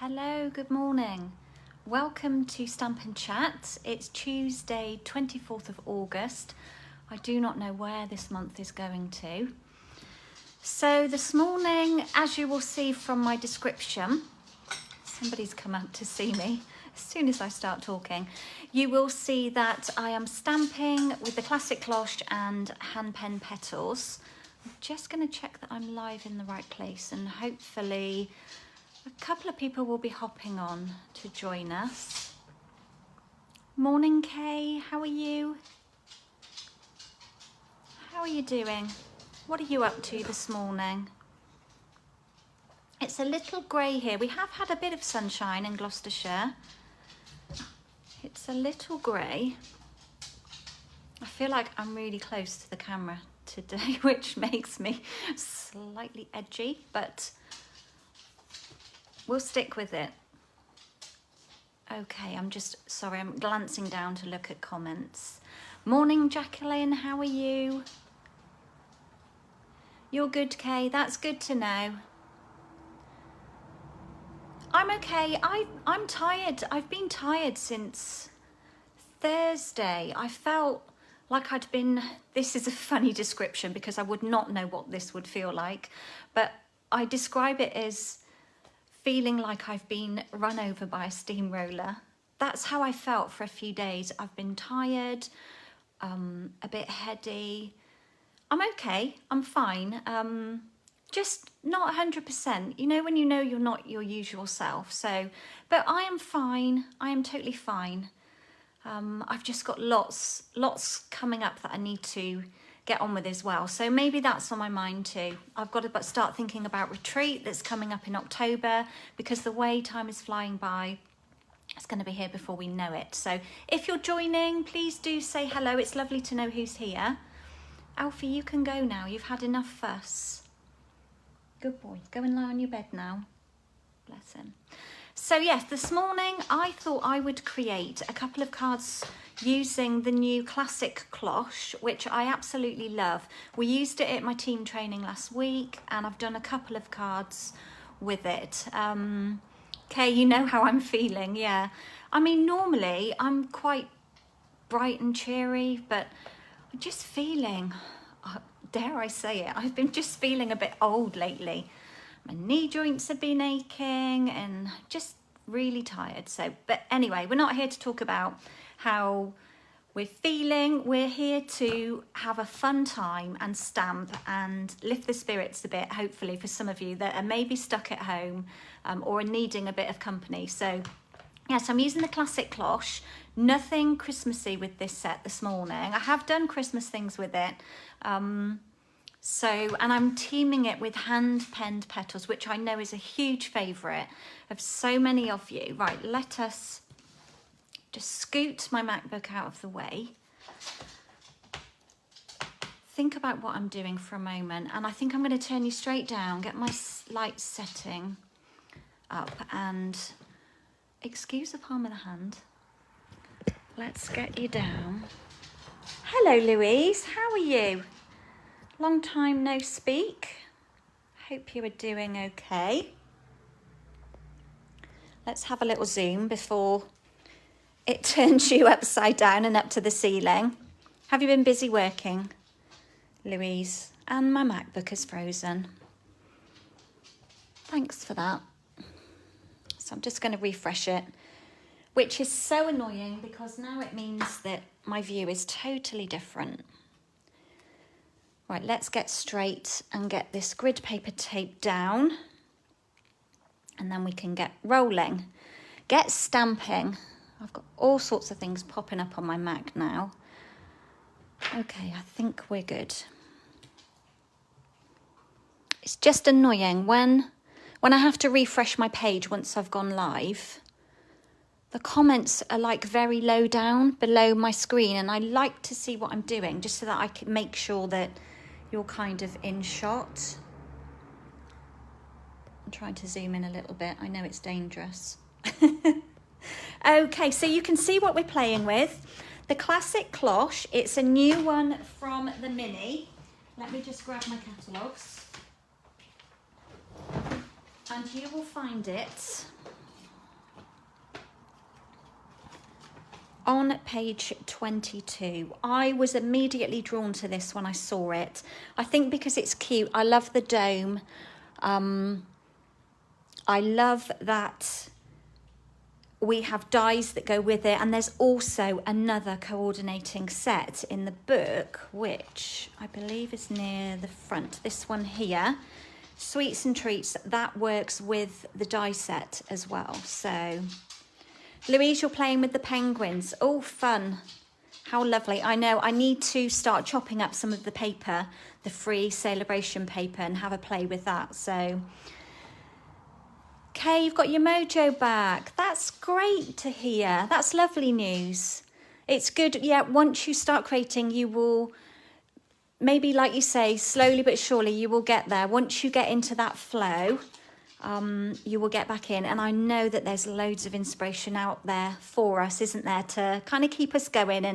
Hello, good morning. Welcome to Stampin' Chat. It's Tuesday, 24th of August. I do not know where this month is going to. So this morning, as you will see from my description, somebody's come out to see me as soon as I start talking. You will see that I am stamping with the Classic Cloche and hand pen petals. I'm just going to check that I'm live in the right place, and hopefully a couple of people will be hopping on to join us. Morning, Kay. How are you? How are you doing? What are you up to this morning? It's a little grey here. We have had a bit of sunshine in Gloucestershire. It's a little grey. I feel like I'm really close to the camera today, which makes me slightly edgy, but we'll stick with it. Okay, I'm glancing down to look at comments. Morning, Jacqueline, how are you? You're good, Kay, that's good to know. I'm okay, I'm tired. I've been tired since Thursday. I felt like this is a funny description because I would not know what this would feel like, but I describe it as feeling like I've been run over by a steamroller. That's how I felt for a few days. I've been tired, a bit heady. I'm okay, I'm fine. Just not 100%. You know when you know you're not your usual self. But I am fine. I am totally fine. I've just got lots coming up that I need to get on with as well. So maybe that's on my mind too. I've got to start thinking about retreat that's coming up in October, because the way time is flying by, it's going to be here before we know it. So if you're joining, please do say hello. It's lovely to know who's here. Alfie, you can go now. You've had enough fuss. Good boy. Go and lie on your bed now. Bless him. So yes, this morning I thought I would create a couple of cards using the new Classic Cloche, which I absolutely love. We used it at my team training last week, and I've done a couple of cards with it. Kay, you know how I'm feeling, yeah. I mean, normally I'm quite bright and cheery, but I'm just feeling, dare I say it, I've been just feeling a bit old lately. My knee joints have been aching and just really tired. But anyway, we're not here to talk about how we're feeling. We're here to have a fun time and stamp and lift the spirits a bit, hopefully, for some of you that are maybe stuck at home or are needing a bit of company. So yes, I'm using the Classic Cloche. Nothing Christmassy with this set this morning. I have done Christmas things with it. And I'm teaming it with hand-penned petals, which I know is a huge favourite of so many of you. Right, let us just scoot my MacBook out of the way. Think about what I'm doing for a moment, and I think I'm going to turn you straight down, get my light setting up, and excuse the palm of the hand. Let's get you down. Hello, Louise. How are you? Long time no speak. Hope you are doing okay. Let's have a little zoom before it turns you upside down and up to the ceiling. Have you been busy working, Louise? And my MacBook is frozen. Thanks for that. So I'm just going to refresh it, which is so annoying because now it means that my view is totally different. Right, let's get straight and get this grid paper taped down, and then we can get rolling. Get stamping. I've got all sorts of things popping up on my Mac now. Okay, I think we're good. It's just annoying when I have to refresh my page once I've gone live. The comments are like very low down below my screen, and I like to see what I'm doing just so that I can make sure that you're kind of in shot. I'm trying to zoom in a little bit. I know it's dangerous. Okay, so you can see what we're playing with. The Classic Cloche, it's a new one from the Mini. Let me just grab my catalogues. And you will find it on page 22. I was immediately drawn to this when I saw it. I think because it's cute. I love the dome. I love that we have dies that go with it, and there's also another coordinating set in the book, which I believe is near the front. This one here, Sweets and Treats, that works with the die set as well. So Louise, you're playing with the penguins. Oh, fun. How lovely. I know I need to start chopping up some of the paper, the free celebration paper, and have a play with that. So Kay, you've got your mojo back. That's great to hear. That's lovely news. It's good. Yeah, once you start creating, you will, maybe like you say, slowly but surely you will get there. Once you get into that flow, you will get back in. And I know that there's loads of inspiration out there for us, isn't there, to kind of keep us going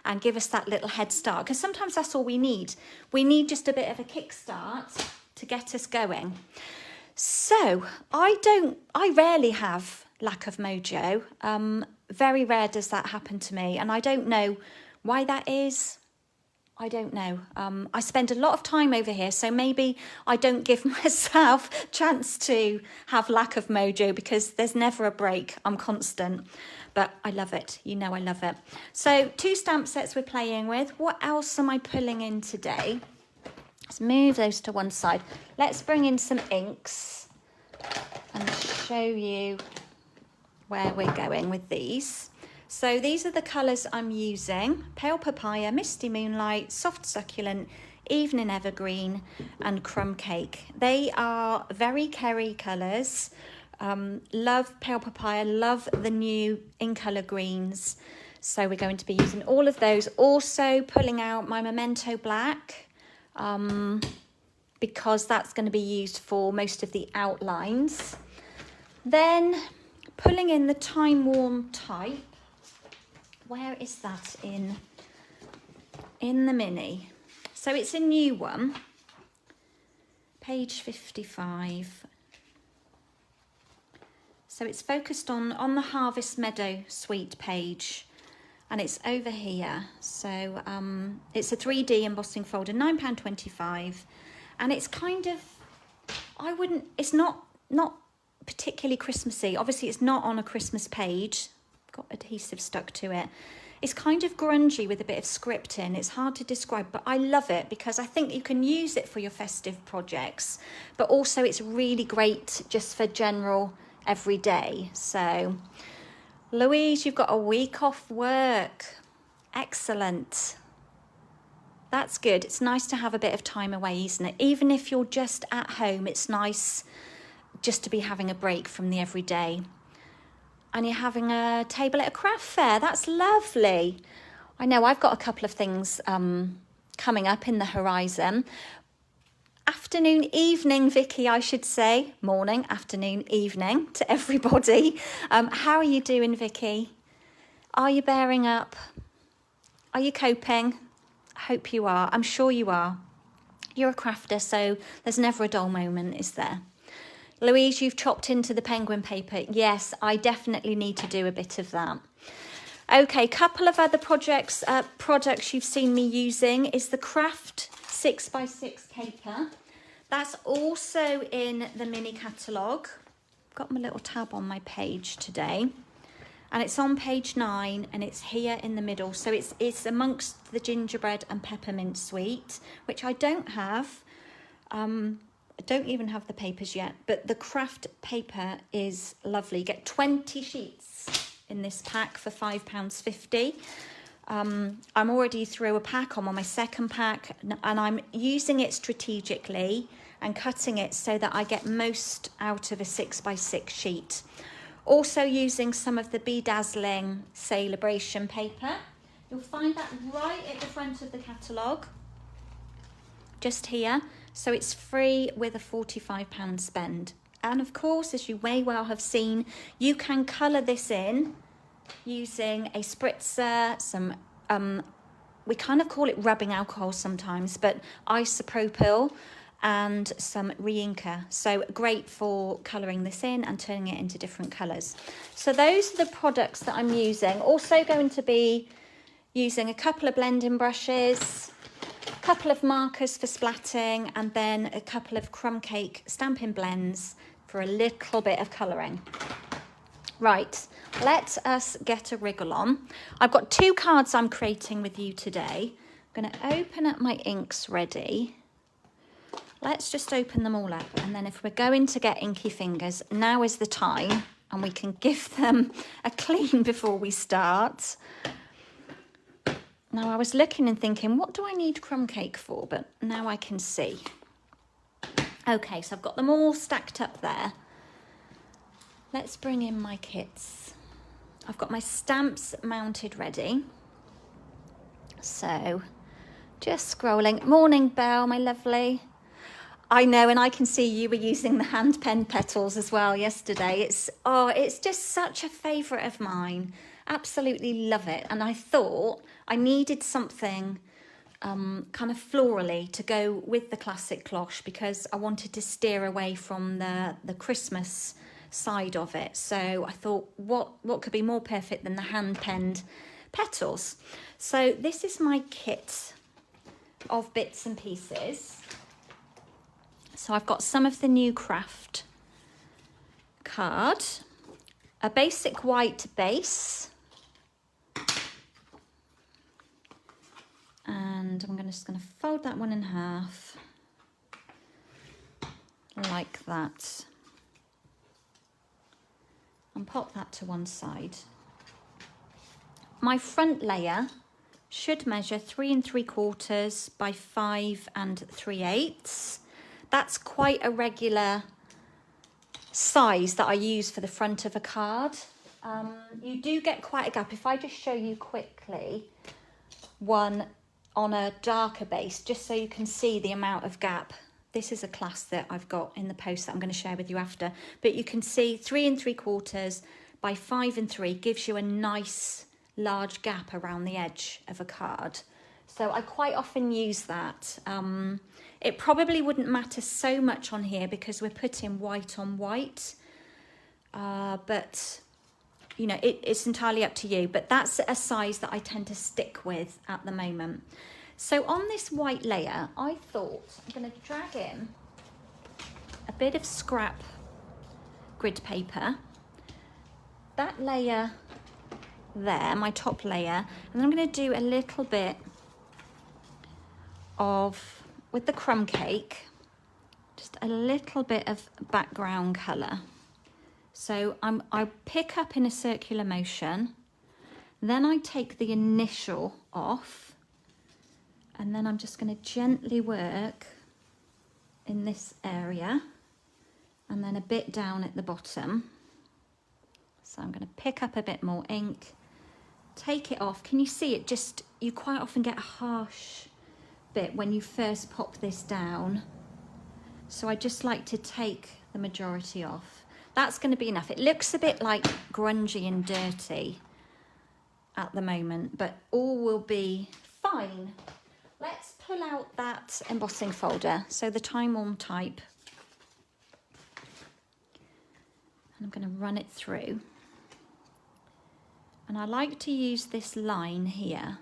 and give us that little head start. Because sometimes that's all we need. We need just a bit of a kickstart to get us going. So I rarely have lack of mojo. Very rare does that happen to me. And I don't know why that is. I don't know. I spend a lot of time over here, so maybe I don't give myself a chance to have lack of mojo because there's never a break. I'm constant, but I love it. You know I love it. So 2 stamp sets we're playing with. What else am I pulling in today? Let's move those to one side. Let's bring in some inks and show you where we're going with these. So these are the colours I'm using: Pale Papaya, Misty Moonlight, Soft Succulent, Evening Evergreen and Crumb Cake. They are very Kerry colours. Love Pale Papaya, love the new In Colour greens. So we're going to be using all of those. Also pulling out my Memento Black, because that's going to be used for most of the outlines. Then pulling in the Time Worn Type. Where is that in the mini? So it's a new one, page 55. So it's focused on the Harvest Meadow Suite page. And it's over here. So it's a 3D embossing folder, £9.25. And it's kind of, it's not particularly Christmassy. Obviously it's not on a Christmas page. Got adhesive stuck to it. It's kind of grungy with a bit of script in. It's hard to describe, but I love it because I think you can use it for your festive projects, but also it's really great just for general everyday. So Louise, you've got a week off work. Excellent. That's good. It's nice to have a bit of time away, isn't it? Even if you're just at home, it's nice just to be having a break from the everyday. And you're having a table at a craft fair. That's lovely. I know I've got a couple of things coming up in the horizon. Afternoon, evening, Vicky, I should say. Morning, afternoon, evening to everybody. How are you doing, Vicky? Are you bearing up? Are you coping? I hope you are. I'm sure you are. You're a crafter, so there's never a dull moment, is there? Louise, you've chopped into the penguin paper. Yes, I definitely need to do a bit of that. Okay, couple of other products you've seen me using is the Craft 6x6 paper. That's also in the mini catalogue. I've got my little tab on my page today. And it's on page 9 and it's here in the middle. So it's amongst the gingerbread and peppermint suite, which I don't have. I don't even have the papers yet, but the craft paper is lovely. You get 20 sheets in this pack for £5.50. I'm already through a pack. I'm on my second pack and I'm using it strategically and cutting it so that I get most out of a 6x6 sheet. Also using some of the Bedazzling Celebration paper. You'll find that right at the front of the catalogue, just here. So it's free with a £45 spend. And of course, as you may well have seen, you can colour this in using a spritzer, some, we kind of call it rubbing alcohol sometimes, but isopropyl and some re-inker. So great for colouring this in and turning it into different colours. So those are the products that I'm using. Also going to be using a couple of blending brushes, a couple of markers for splatting, and then a couple of crumb cake stamping blends for a little bit of colouring. Right, let us get a wriggle on. I've got 2 cards I'm creating with you today. I'm going to open up my inks ready. Let's just open them all up, and then if we're going to get inky fingers, now is the time, and we can give them a clean before we start. Now I was looking and thinking, what do I need crumb cake for? But now I can see. Okay, so I've got them all stacked up there. Let's bring in my kits. I've got my stamps mounted ready. So just scrolling. Morning, Belle, my lovely. I know, and I can see you were using the hand pen petals as well yesterday. It's just such a favourite of mine. Absolutely love it. And I thought I needed something kind of florally to go with the Classic Cloche, because I wanted to steer away from the Christmas side of it. So I thought, what could be more perfect than the hand penned petals? So this is my kit of bits and pieces. So I've got some of the new craft card, a basic white base, and I'm just going to fold that one in half like that and pop that to one side. My front layer should measure 3 3/4 by 5 3/8. That's quite a regular size that I use for the front of a card. You do get quite a gap. If I just show you quickly one on a darker base, just so you can see the amount of gap. This is a class that I've got in the post that I'm going to share with you after. But you can see 3 3/4 by 5 3 gives you a nice large gap around the edge of a card. So I quite often use that. It probably wouldn't matter so much on here because we're putting white on white. But, you know, it's entirely up to you. But that's a size that I tend to stick with at the moment. So on this white layer, I thought I'm going to drag in a bit of scrap grid paper. That layer there, my top layer. And then I'm going to do a little bit of, with the crumb cake, just a little bit of background colour. So I pick up in a circular motion, then I take the initial off, and then I'm just going to gently work in this area and then a bit down at the bottom. So I'm going to pick up a bit more ink, take it off. Can you see it? Just, you quite often get a harsh bit when you first pop this down. So I just like to take the majority off. That's going to be enough. It looks a bit like grungy and dirty at the moment, but all will be fine. Let's pull out that embossing folder, so the time worn type, and I'm going to run it through. And I like to use this line here,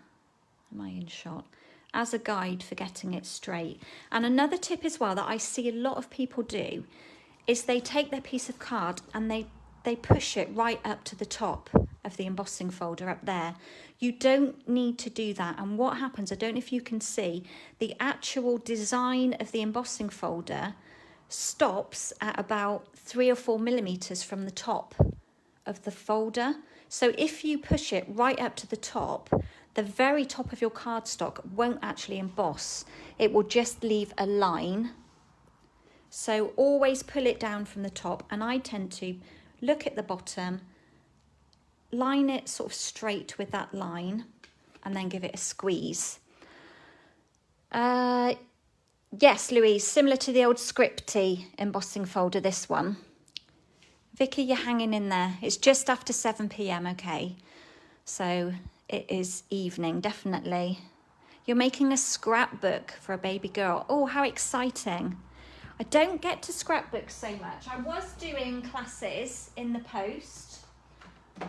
am I in shot, as a guide for getting it straight. And another tip as well that I see a lot of people do is they take their piece of card and they push it right up to the top of the embossing folder up there. You don't need to do that. And what happens, I don't know if you can see, the actual design of the embossing folder stops at about 3 or 4 millimeters from the top of the folder. So if you push it right up to the top, the very top of your cardstock won't actually emboss. It will just leave a line. So always pull it down from the top, and I tend to look at the bottom, line it sort of straight with that line, and then give it a squeeze. Yes, Louise, similar to the old scripty embossing folder, this one. Vicky, you're hanging in there. It's just after 7 p.m, okay? So it is evening, definitely. You're making a scrapbook for a baby girl. Oh, how exciting. I don't get to scrapbook so much. I was doing classes in the post, but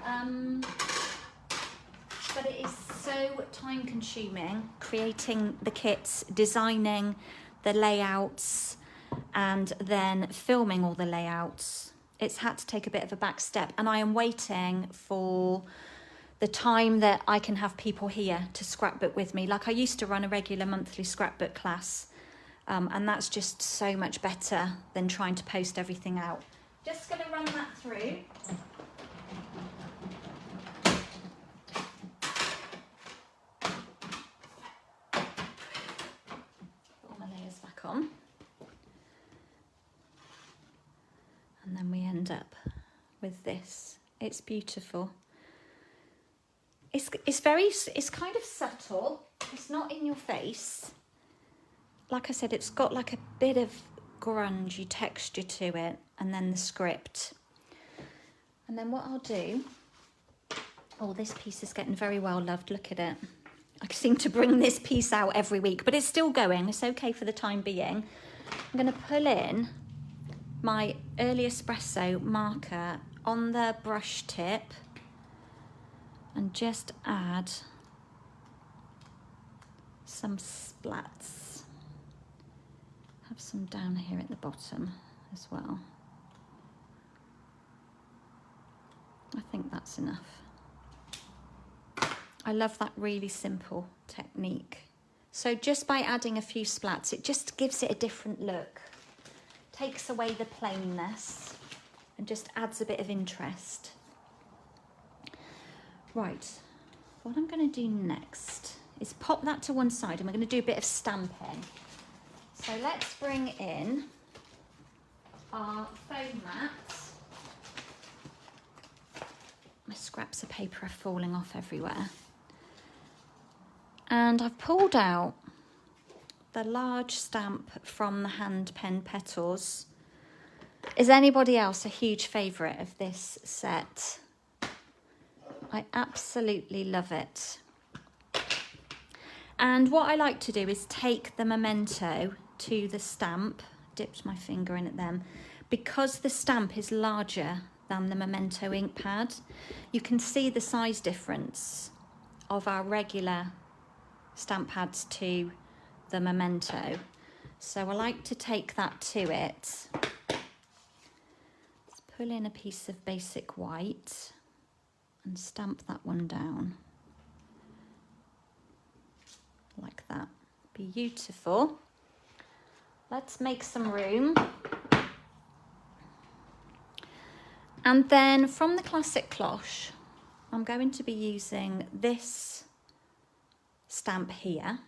it is so time consuming creating the kits, designing the layouts, and then filming all the layouts. It's had to take a bit of a back step, and I am waiting for the time that I can have people here to scrapbook with me. Like I used to run a regular monthly scrapbook class, and that's just so much better than trying to post everything out. Just going to run that through. Put all my layers back on. And then we end up with this. It's beautiful. It's kind of subtle. It's not in your face. Like I said, it's got like a bit of grungy texture to it, and then the script. And then what I'll do, oh, this piece is getting very well loved. Look at it. I seem to bring this piece out every week, but it's still going. It's okay for the time being. I'm going to pull in my early espresso marker on the brush tip and just add some splats. Have some down here at the bottom as well. I think that's enough. I love that really simple technique. So just by adding a few splats, it just gives it a different look. Takes away the plainness and just adds a bit of interest. Right, what I'm going to do next is pop that to one side, and we're going to do a bit of stamping. So let's bring in our foam mats. My scraps of paper are falling off everywhere. And I've pulled out the large stamp from the hand pen petals. Is anybody else a huge favourite of this set? I absolutely love it. And what I like to do is take the memento to the stamp, dipped my finger in at them, because the stamp is larger than the memento ink pad. You can see the size difference of our regular stamp pads to the memento. So I like to take that to it. Let's pull in a piece of basic white and stamp that one down. Like that. Beautiful. Let's make some room. And then from the Classic Cloche, I'm going to be using this stamp here.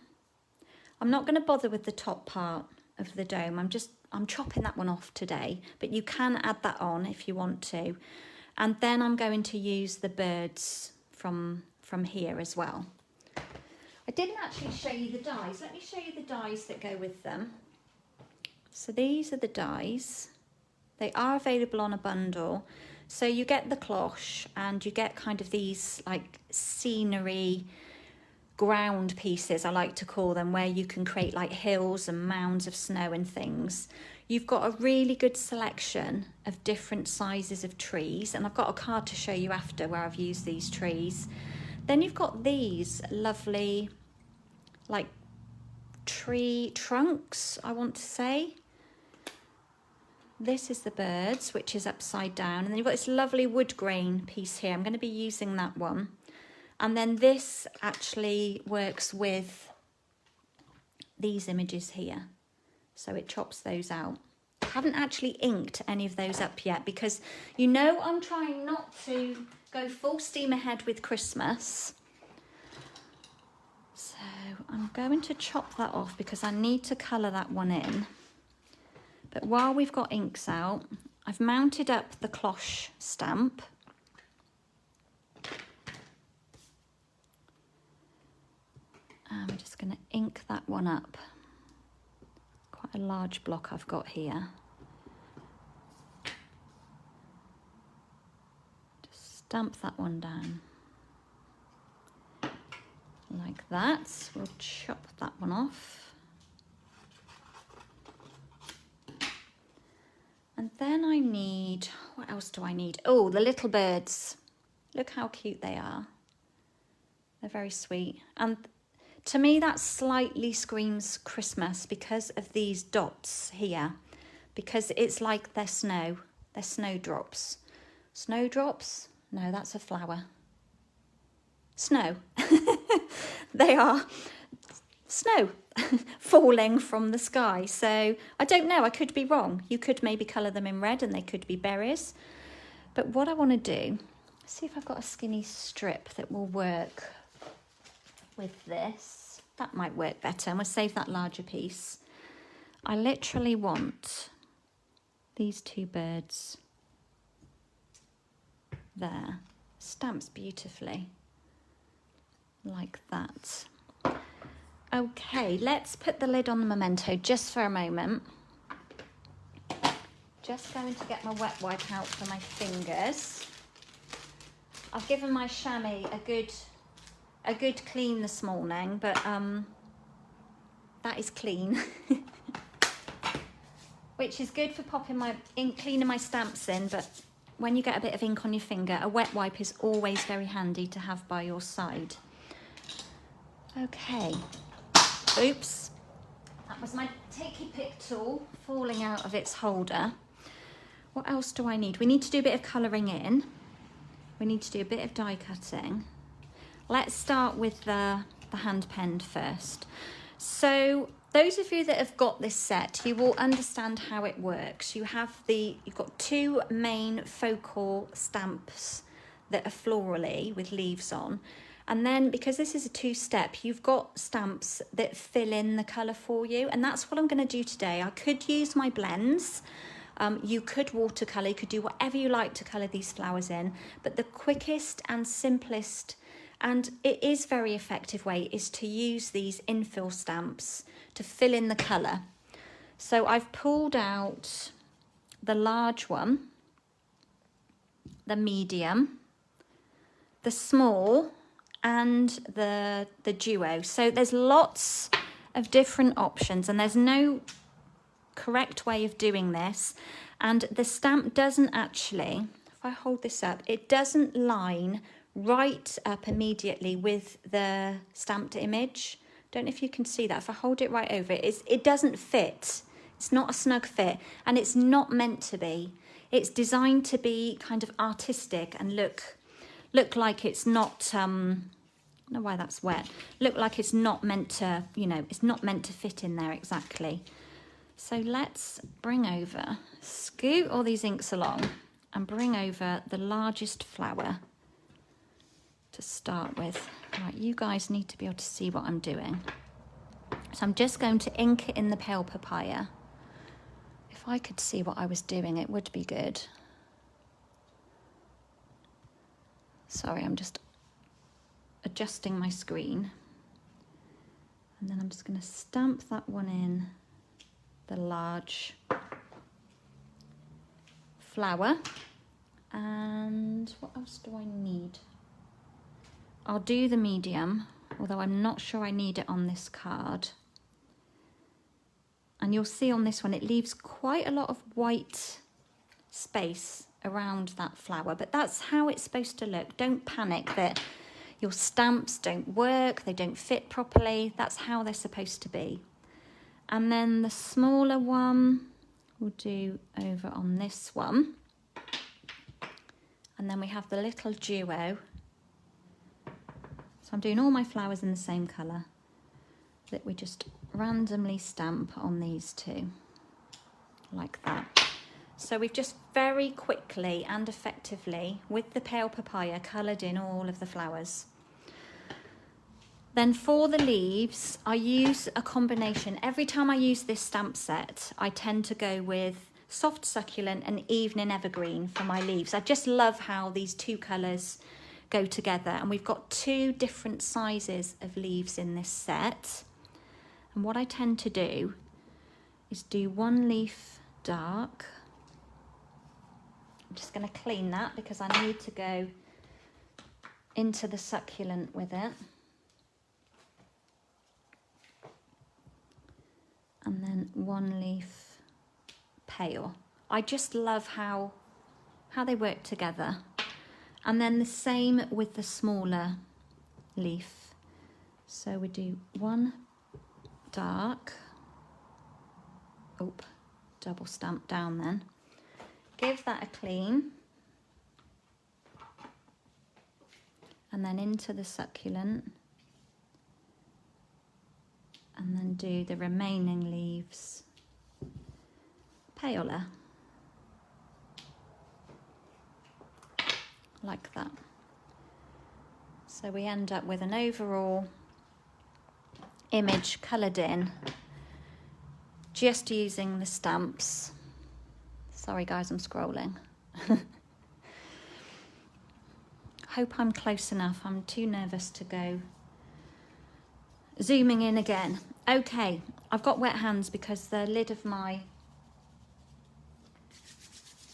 I'm not going to bother with the top part of the dome. I'm chopping that one off today, but you can add that on if you want to. And then I'm going to use the birds from here as well. I didn't actually show you the dies. Let me show you the dies that go with them. So these are the dies. They are available on a bundle. So you get the cloche and you get kind of these like scenery ground pieces, I like to call them, where you can create like hills and mounds of snow and things. You've got a really good selection of different sizes of trees, and I've got a card to show you after where I've used these trees. Then you've got these lovely like tree trunks, I want to say. This is the birds, which is upside down, and then you've got this lovely wood grain piece here. I'm going to be using that one. And then this actually works with these images here. So it chops those out. I haven't actually inked any of those up yet because you know I'm trying not to go full steam ahead with Christmas. So I'm going to chop that off because I need to colour that one in. But while we've got inks out, I've mounted up the cloche stamp. And we're just going to ink that one up. Quite a large block I've got here. Just stamp that one down. Like that. We'll chop that one off. And then I need, what else do I need? Oh, the little birds. Look how cute they are. They're very sweet. And to me, that slightly screams Christmas because of these dots here. Because it's like they're snowdrops. Snowdrops? No, that's a flower. Snow. They are snow falling from the sky. So I don't know, I could be wrong. You could maybe colour them in red and they could be berries. But what I want to do, see if I've got a skinny strip that will work with this. That might work better. I'm going to save that larger piece. I literally want these two birds there. Stamps beautifully like that. Okay, let's put the lid on the memento just for a moment. Just going to get my wet wipe out for my fingers. I've given my chamois a good clean this morning, but that is clean. Which is good for popping my ink, cleaning my stamps in, but when you get a bit of ink on your finger, a wet wipe is always very handy to have by your side. Okay. Oops, that was my Ticky Pick tool falling out of its holder. What else do I need? We need to do a bit of colouring in. We need to do a bit of die cutting. Let's start with the hand penned first. So those of you that have got this set, you will understand how it works. You've got two main focal stamps that are florally with leaves on. And then because this is a two-step, you've got stamps that fill in the colour for you. And that's what I'm going to do today. I could use my blends. You could watercolour, you could do whatever you like to colour these flowers in. But the quickest and simplest, and it is very effective way, is to use these infill stamps to fill in the colour. So I've pulled out the large one, the medium, the small, and the duo. So there's lots of different options and there's no correct way of doing this. And the stamp doesn't actually, if I hold this up, it doesn't line right up immediately with the stamped image. Don't know if you can see that. If I hold it right over it, it doesn't fit. It's not a snug fit and it's not meant to be. It's designed to be kind of artistic and look like it's not, I don't know why that's wet, look like it's not meant to, it's not meant to fit in there exactly. So let's bring over, scoot all these inks along and bring over the largest flower to start with. Right, you guys need to be able to see what I'm doing. So I'm just going to ink it in the pale papaya. If I could see what I was doing, it would be good. Sorry, I'm just adjusting my screen. And then I'm just going to stamp that one in, the large flower. And what else do I need? I'll do the medium, although I'm not sure I need it on this card. And you'll see on this one, it leaves quite a lot of white space around that flower, but that's how it's supposed to look. Don't panic that your stamps don't work, they don't fit properly. That's how they're supposed to be. And then the smaller one we'll do over on this one. And then we have the little duo. So I'm doing all my flowers in the same colour that we just randomly stamp on these two, like that. So we've just very quickly and effectively, with the pale papaya, coloured in all of the flowers. Then for the leaves, I use a combination. Every time I use this stamp set, I tend to go with soft succulent and evening evergreen for my leaves. I just love how these two colours go together. And we've got two different sizes of leaves in this set. And what I tend to do is do one leaf dark. I'm just going to clean that because I need to go into the succulent with it. And then one leaf pale I just love how they work together. And then the same with the smaller leaf. So we do one dark, double stamp down then. Give that a clean. And then into the succulent. And then do the remaining leaves paler. Like that. So we end up with an overall image coloured in, just using the stamps. Sorry guys, I'm scrolling. Hope I'm close enough. I'm too nervous to go zooming in again. Okay, I've got wet hands because the lid of my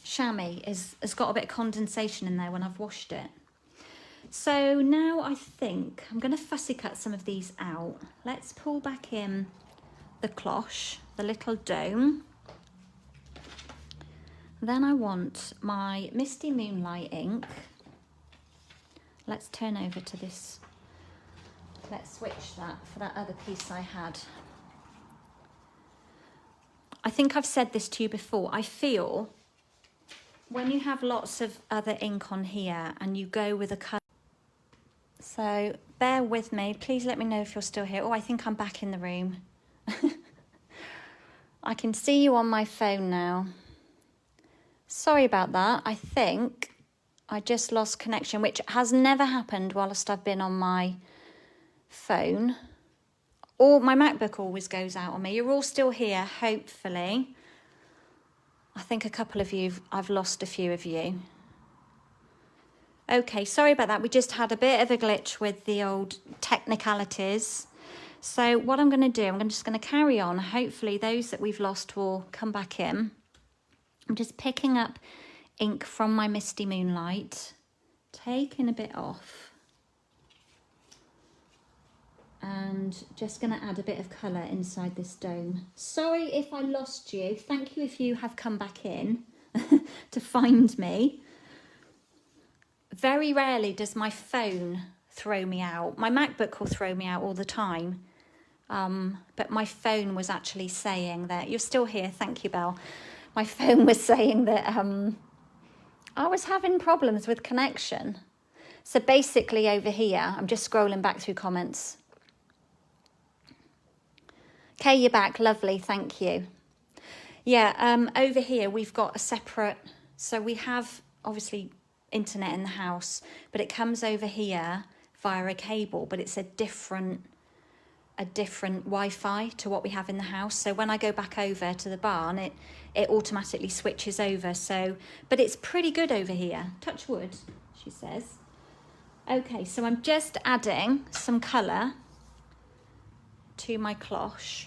chamois has got a bit of condensation in there when I've washed it. So now I think I'm going to fussy cut some of these out. Let's pull back in the cloche, the little dome. Then I want my Misty Moonlight ink. Let's turn over to this. Let's switch that for that other piece I had. I think I've said this to you before. I feel when you have lots of other ink on here and you go with a colour. So bear with me. Please let me know if you're still here. Oh, I think I'm back in the room. I can see you on my phone now. Sorry about that. I think I just lost connection, which has never happened whilst I've been on my phone. Or my MacBook always goes out on me. You're all still here, hopefully. I think a couple of you, I've lost a few of you. Okay, sorry about that. We just had a bit of a glitch with the old technicalities. So what I'm going to do, I'm just going to carry on. Hopefully those that we've lost will come back in. I'm just picking up ink from my Misty Moonlight, taking a bit off. And just going to add a bit of colour inside this dome. Sorry if I lost you. Thank you if you have come back in to find me. Very rarely does my phone throw me out. My MacBook will throw me out all the time. But my phone was actually saying that, you're still here, thank you, Belle. My phone was saying that I was having problems with connection. So basically over here, I'm just scrolling back through comments. Okay, you're back, lovely, thank you. Yeah, over here we've got a separate, so we have obviously internet in the house, but it comes over here via a cable, but it's a different Wi-Fi to what we have in the house. So when I go back over to the barn, it automatically switches over. So, but it's pretty good over here. Touch wood, she says. Okay, so I'm just adding some colour to my cloche,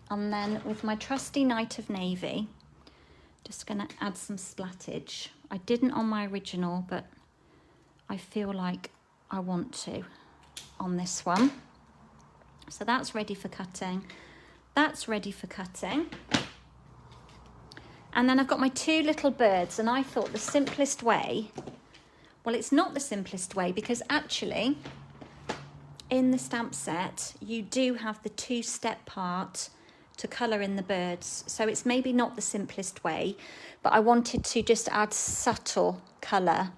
and then with my trusty Night of Navy, just going to add some splattage. I didn't on my original, but I feel like I want to on this one. So that's ready for cutting. That's ready for cutting. And then I've got my two little birds, and I thought the simplest way, well, it's not the simplest way, because actually in the stamp set, you do have the two-step part to colour in the birds. So it's maybe not the simplest way, but I wanted to just add subtle colour.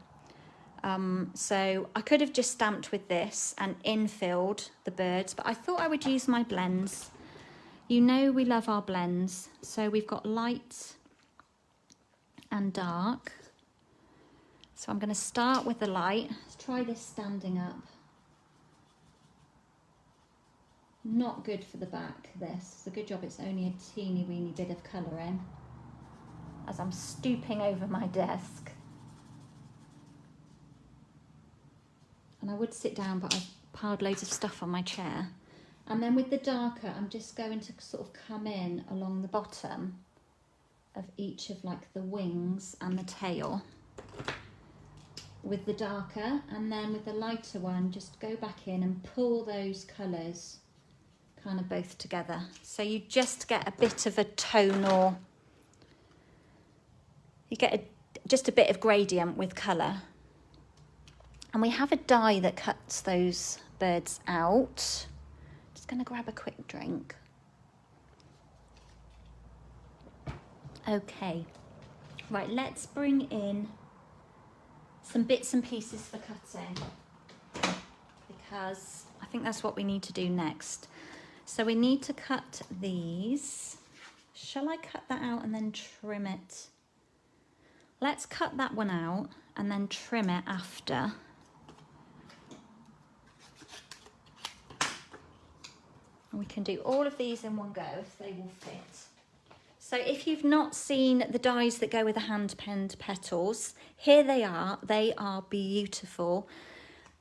So I could have just stamped with this and infilled the birds, but I thought I would use my blends. You know we love our blends. So we've got light and dark. So I'm going to start with the light. Let's try this standing up. Not good for the back, this. It's a good job it's only a teeny weeny bit of colour in, as I'm stooping over my desk. And I would sit down, but I've piled loads of stuff on my chair. And then with the darker, I'm just going to sort of come in along the bottom of each of like the wings and the tail with the darker, and then with the lighter one, just go back in and pull those colours kind of both together. So you just get a bit of a tonal you get just a bit of gradient with colour. And we have a die that cuts those birds out. Just going to grab a quick drink. Okay, right, let's bring in some bits and pieces for cutting, because I think that's what we need to do next. So we need to cut these. Shall I cut that out and then trim it? Let's cut that one out and then trim it after. And we can do all of these in one go if they will fit. So if you've not seen the dies that go with the hand-penned petals, here they are. They are beautiful.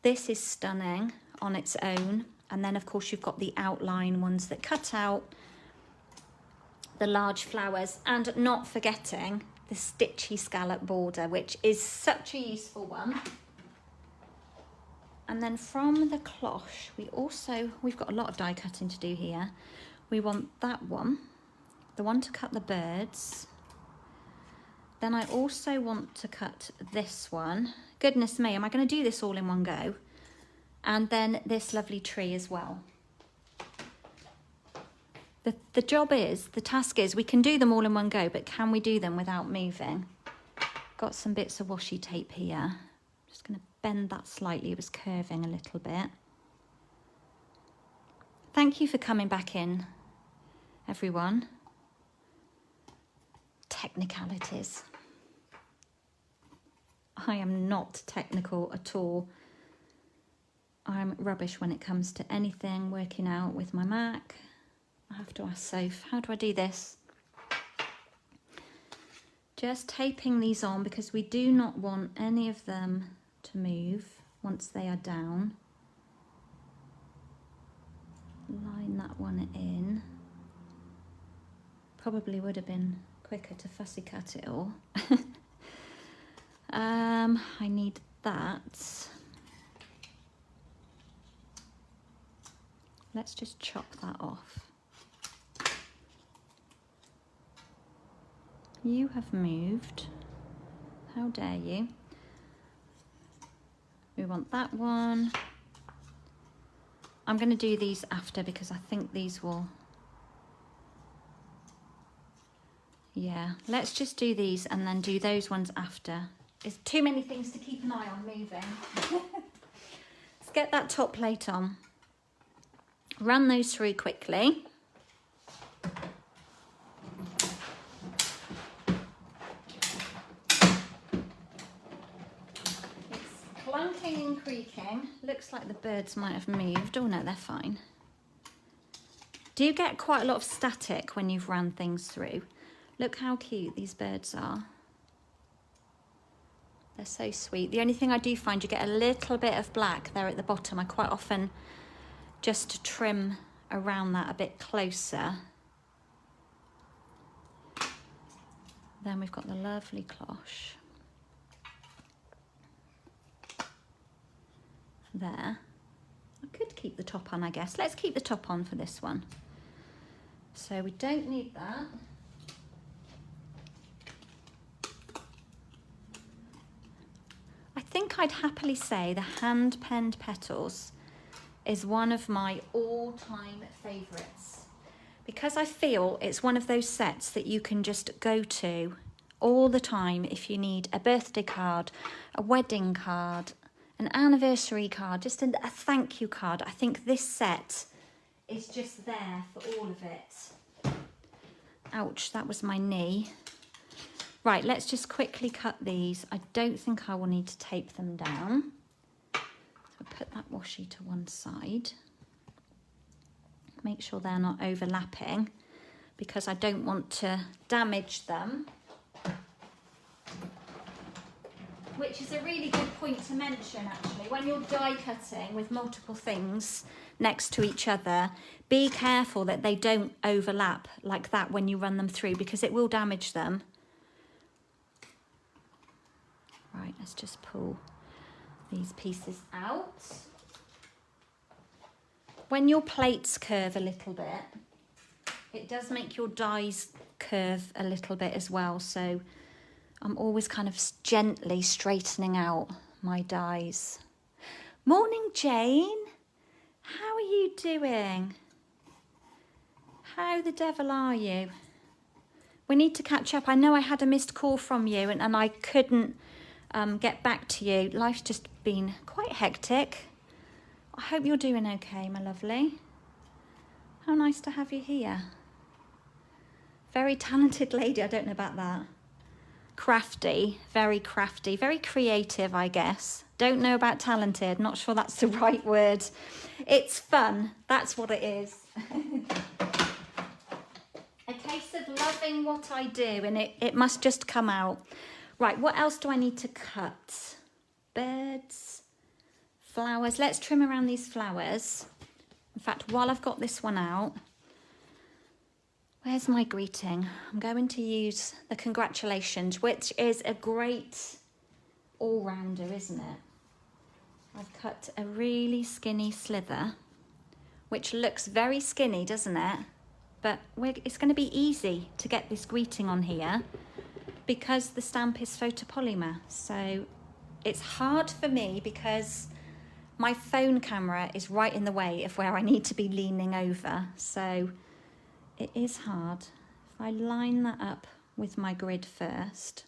This is stunning on its own. And then, of course, you've got the outline ones that cut out the large flowers. And not forgetting the stitchy scallop border, which is such a useful one. And then from the cloche, we've got a lot of die cutting to do here. We want that one. The one to cut the birds. Then I also want to cut this one. Goodness me, am I going to do this all in one go? And then this lovely tree as well. The task is, we can do them all in one go, but can we do them without moving? Got some bits of washi tape here. Just going to bend that slightly, it was curving a little bit. Thank you for coming back in, everyone. Technicalities. I am not technical at all. I'm rubbish when it comes to anything working out with my Mac. I have to ask Soph, how do I do this? Just taping these on because we do not want any of them to move once they are down. Line that one in. Probably would have been quicker to fussy cut it all. I need that. Let's just chop that off. You have moved. How dare you? We want that one. I'm going to do these after because I think these will... Yeah, let's just do these and then do those ones after. There's too many things to keep an eye on moving. Let's get that top plate on. Run those through quickly. It's clunking and creaking. Looks like the birds might have moved. Oh no, they're fine. Do you get quite a lot of static when you've run things through? Look how cute these birds are. They're so sweet. The only thing I do find, you get a little bit of black there at the bottom. I quite often just trim around that a bit closer. Then we've got the lovely cloche. There. I could keep the top on, I guess. Let's keep the top on for this one. So we don't need that. I think I'd happily say the hand-penned petals is one of my all-time favourites, because I feel it's one of those sets that you can just go to all the time if you need a birthday card, a wedding card, an anniversary card, just a thank you card. I think this set is just there for all of it. Ouch, that was my knee. Right, let's just quickly cut these. I don't think I will need to tape them down. So put that washi to one side. Make sure they're not overlapping because I don't want to damage them. Which is a really good point to mention, actually. When you're die cutting with multiple things next to each other, be careful that they don't overlap like that when you run them through, because it will damage them. Right, let's just pull these pieces out. When your plates curve a little bit, it does make your dies curve a little bit as well. So I'm always kind of gently straightening out my dies. Morning, Jane. How are you doing? How the devil are you? We need to catch up. I know I had a missed call from you and I couldn't get back to you. Life's just been quite hectic. I hope you're doing okay, my lovely. How nice to have you here. Very talented lady. I don't know about that. Crafty, very creative, I guess. Don't know about talented, not sure that's the right word. It's fun, that's what it is. A case of loving what I do, and it must just come out. Right, what else do I need to cut? Birds, flowers. Let's trim around these flowers. In fact, while I've got this one out, where's my greeting? I'm going to use the congratulations, which is a great all-rounder, isn't it? I've cut a really skinny slither, which looks very skinny, doesn't it? But it's going to be easy to get this greeting on here because the stamp is photopolymer. So it's hard for me because my phone camera is right in the way of where I need to be leaning over. So it is hard. If I line that up with my grid first,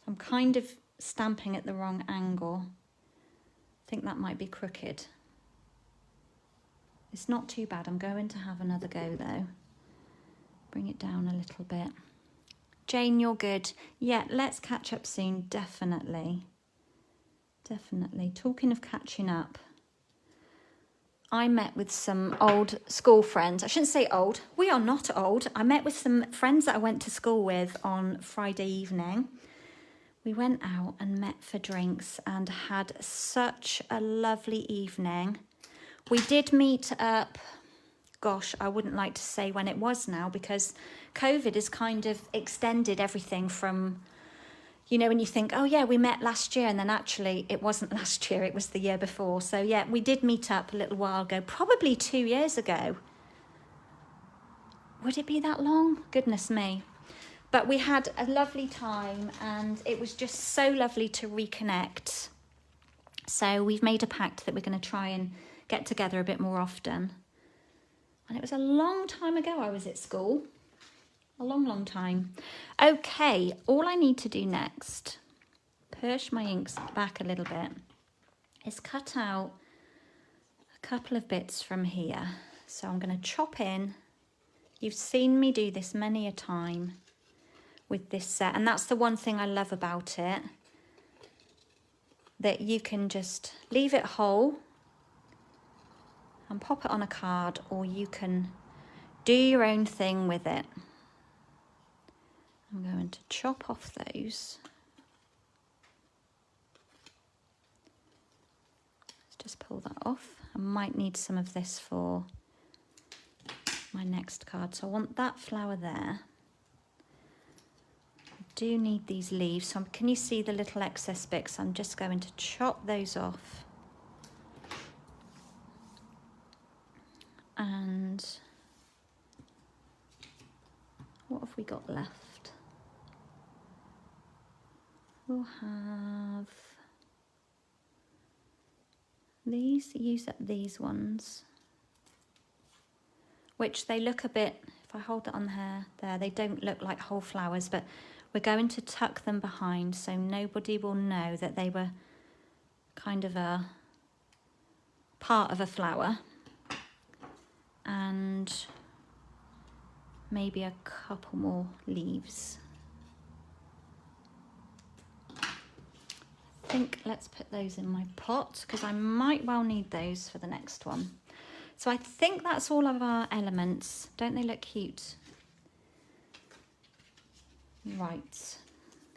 I'm kind of stamping at the wrong angle. I think that might be crooked. It's not too bad. I'm going to have another go though. Bring it down a little bit. Jane, you're good. Yeah, let's catch up soon, definitely. Definitely. Talking of catching up, I met with some old school friends. I shouldn't say old. We are not old. I met with some friends that I went to school with on Friday evening. We went out and met for drinks and had such a lovely evening. We did meet up, gosh, I wouldn't like to say when it was now because COVID has kind of extended everything from, you know, when you think, oh yeah, we met last year, and then actually it wasn't last year, it was the year before. So yeah, we did meet up a little while ago, probably 2 years ago. Would it be that long? Goodness me. But we had a lovely time and it was just so lovely to reconnect. So we've made a pact that we're going to try and get together a bit more often. And it was a long time ago I was at school. A long time. Okay, all I need to do next, push my inks back a little bit, is cut out a couple of bits from here. So I'm going to chop in. You've seen me do this many a time with this set, and that's the one thing I love about it, that you can just leave it whole and pop it on a card, or you can do your own thing with it. I'm going to chop off those. Let's just pull that off. I might need some of this for my next card. So I want that flower there. I do need these leaves. So can you see the little excess bits? I'm just going to chop those off. And what have we got left? We'll have these, use up these ones, which they look a bit, if I hold it on there, they don't look like whole flowers, but we're going to tuck them behind so nobody will know that they were kind of a part of a flower. And maybe a couple more leaves. I think let's put those in my pot because I might well need those for the next one. So I think that's all of our elements. Don't they look cute? Right.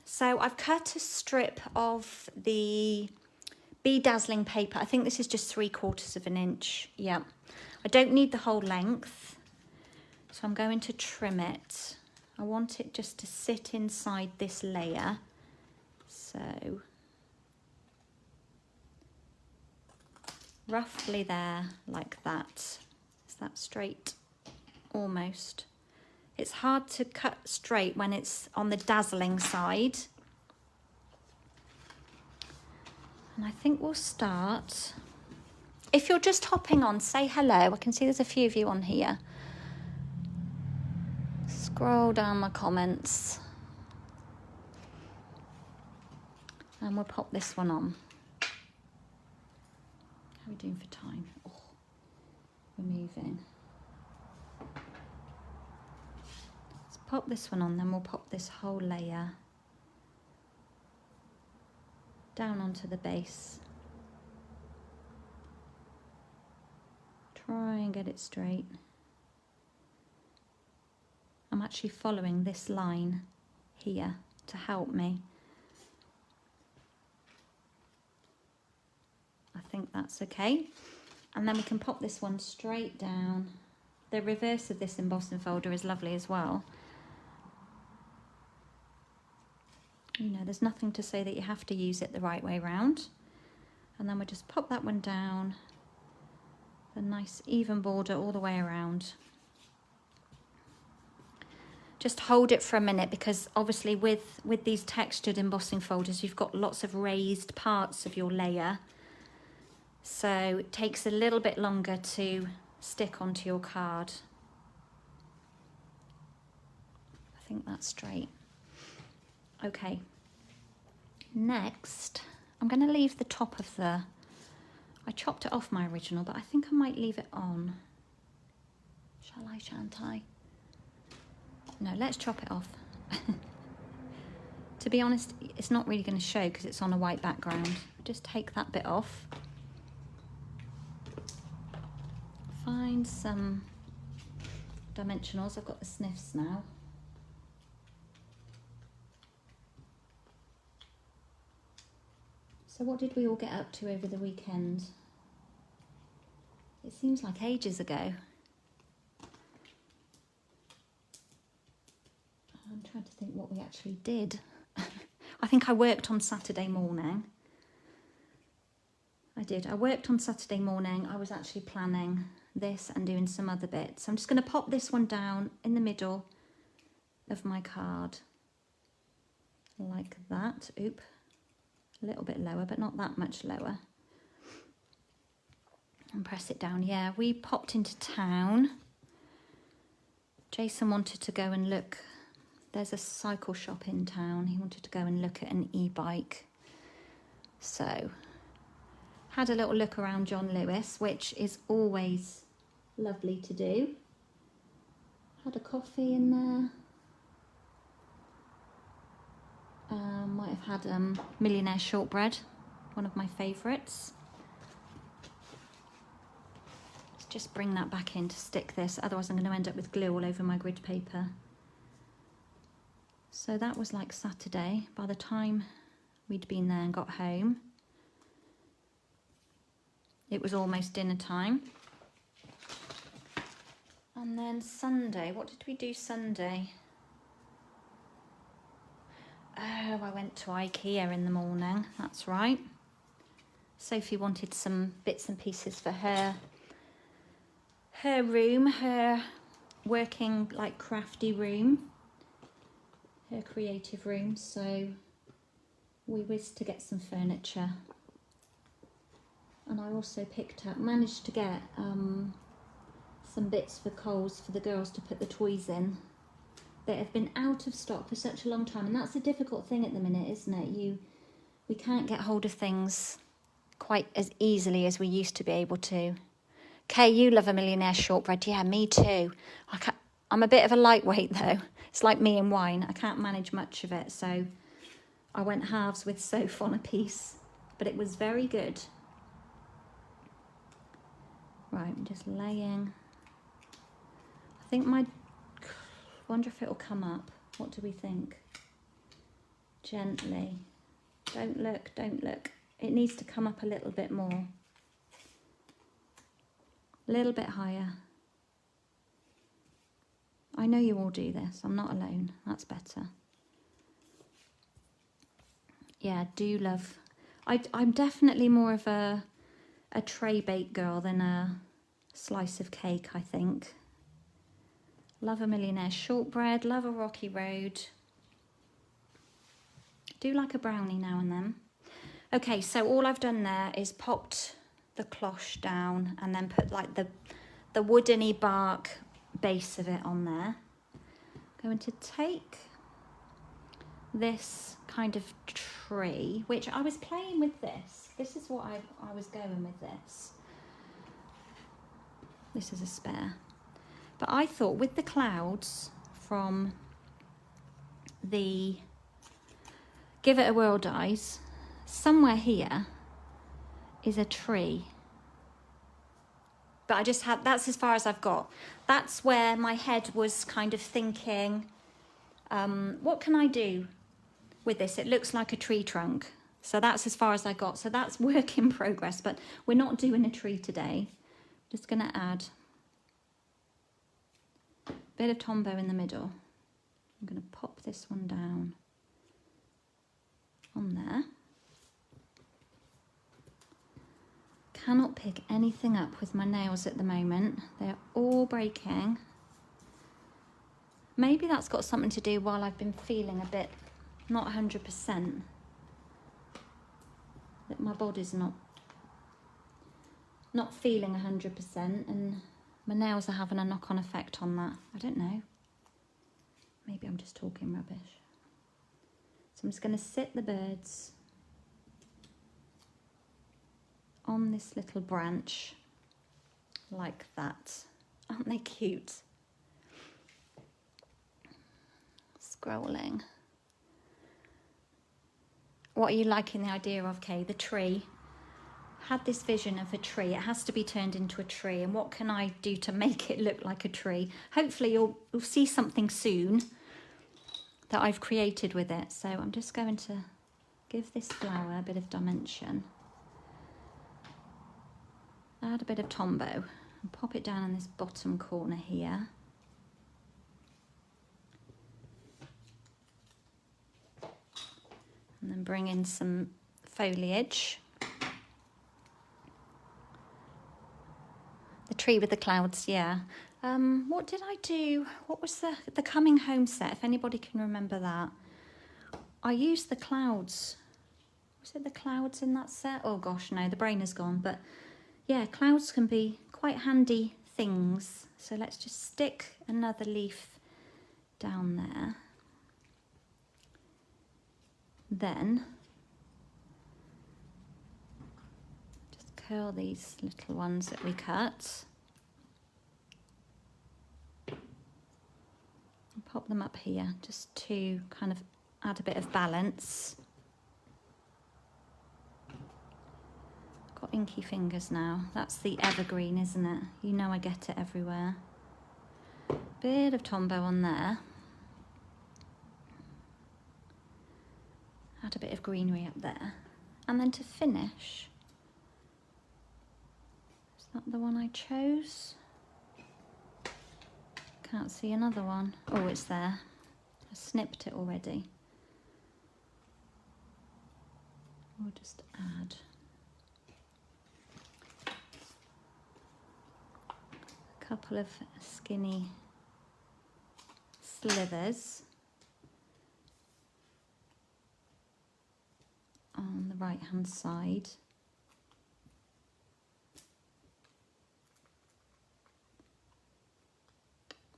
So I've cut a strip of the bedazzling paper. I think this is just 3/4 of an inch. Yeah. I don't need the whole length. So I'm going to trim it. I want it just to sit inside this layer. So roughly there, like that. Is that straight? Almost. It's hard to cut straight when it's on the dazzling side. And I think we'll start. If you're just hopping on, say hello. I can see there's a few of you on here. Scroll down my comments. And we'll pop this one on. How are we doing for time? Oh, we're moving. Let's pop this one on, then we'll pop this whole layer down onto the base. Try and get it straight. I'm actually following this line here to help me. I think that's okay. And then we can pop this one straight down. The reverse of this embossing folder is lovely as well. You know, there's nothing to say that you have to use it the right way round. And then we'll just pop that one down. A nice even border all the way around. Just hold it for a minute, because obviously with these textured embossing folders, you've got lots of raised parts of your layer. So it takes a little bit longer to stick onto your card. I think that's straight. Okay. Next, I'm going to leave the top of the... I chopped it off my original, but I think I might leave it on. Shall I, shan't I? No, let's chop it off. To be honest, it's not really going to show because it's on a white background. Just take that bit off. Find some dimensionals. I've got the sniffs now. So what did we all get up to over the weekend? It seems like ages ago. I'm trying to think what we actually did. I think I worked on Saturday morning. I did. I worked on Saturday morning. I was actually planning this and doing some other bits. I'm just going to pop this one down in the middle of my card. Like that. Oop. A little bit lower, but not that much lower. And press it down. Yeah, we popped into town. Jason wanted to go and look. There's a cycle shop in town. He wanted to go and look at an e-bike. So, had a little look around John Lewis, which is always lovely to do. Had a coffee in there. Might have had Millionaire Shortbread, one of my favourites. Let's just bring that back in to stick this, otherwise I'm going to end up with glue all over my grid paper. So that was like Saturday. By the time we'd been there and got home, it was almost dinner time. And then Sunday, what did we do Sunday? Oh, I went to IKEA in the morning, that's right. Sophie wanted some bits and pieces for her room, her working like crafty room, her creative room, so we whizzed to get some furniture. And I also managed to get some bits for Coles for the girls to put the toys in. They have been out of stock for such a long time, and that's a difficult thing at the minute, isn't it? We can't get hold of things quite as easily as we used to be able to. Kay, you love a Millionaire Shortbread. Yeah, me too. I'm a bit of a lightweight though. It's like me and wine. I can't manage much of it, so I went halves with Soph on a piece, but it was very good. Right, I'm just laying. I think wonder if it'll come up. What do we think? Gently. Don't look, don't look. It needs to come up a little bit more. A little bit higher. I know you all do this. I'm not alone. That's better. Yeah, do love. I'm definitely more of a tray bake girl than a slice of cake, I think. Love a Millionaire Shortbread, love a Rocky Road. Do like a brownie now and then. Okay, so all I've done there is popped the cloche down and then put like the woodeny bark base of it on there. I'm going to take this kind of tree, which I was playing with this. This is what I was going with this. This is a spare. But I thought with the clouds from the Give It a Whirl dies, somewhere here is a tree. But I just had, that's as far as I've got. That's where my head was kind of thinking, what can I do with this? It looks like a tree trunk. So that's as far as I got. So that's work in progress, but we're not doing a tree today. Just gonna add a bit of Tombow in the middle. I'm gonna pop this one down on there. Cannot pick anything up with my nails at the moment. They're all breaking. Maybe that's got something to do while I've been feeling a bit not 100%. That my body's not feeling 100% and my nails are having a knock-on effect on that. I don't know. Maybe I'm just talking rubbish. So I'm just going to sit the birds on this little branch like that. Aren't they cute? Scrolling. What are you liking the idea of, Kay? The tree. Had this vision of a tree. It has to be turned into a tree. And what can I do to make it look like a tree? Hopefully you'll see something soon that I've created with it. So I'm just going to give this flower a bit of dimension. Add a bit of Tombow and pop it down in this bottom corner here. And then bring in some foliage. The tree with the clouds, yeah. What did I do? What was the Coming Home set, if anybody can remember that? I used the clouds. Was it the clouds in that set? Oh gosh, no, the brain is gone. But yeah, clouds can be quite handy things. So let's just stick another leaf down there. Then just curl these little ones that we cut and pop them up here just to kind of add a bit of balance. Got inky fingers now. That's the evergreen, isn't it? You know I get it everywhere. Bit of Tombow on there. Add a bit of greenery up there. And then to finish, is that the one I chose? Can't see another one. Oh, it's there. I snipped it already. We'll just add a couple of skinny slivers on the right hand side.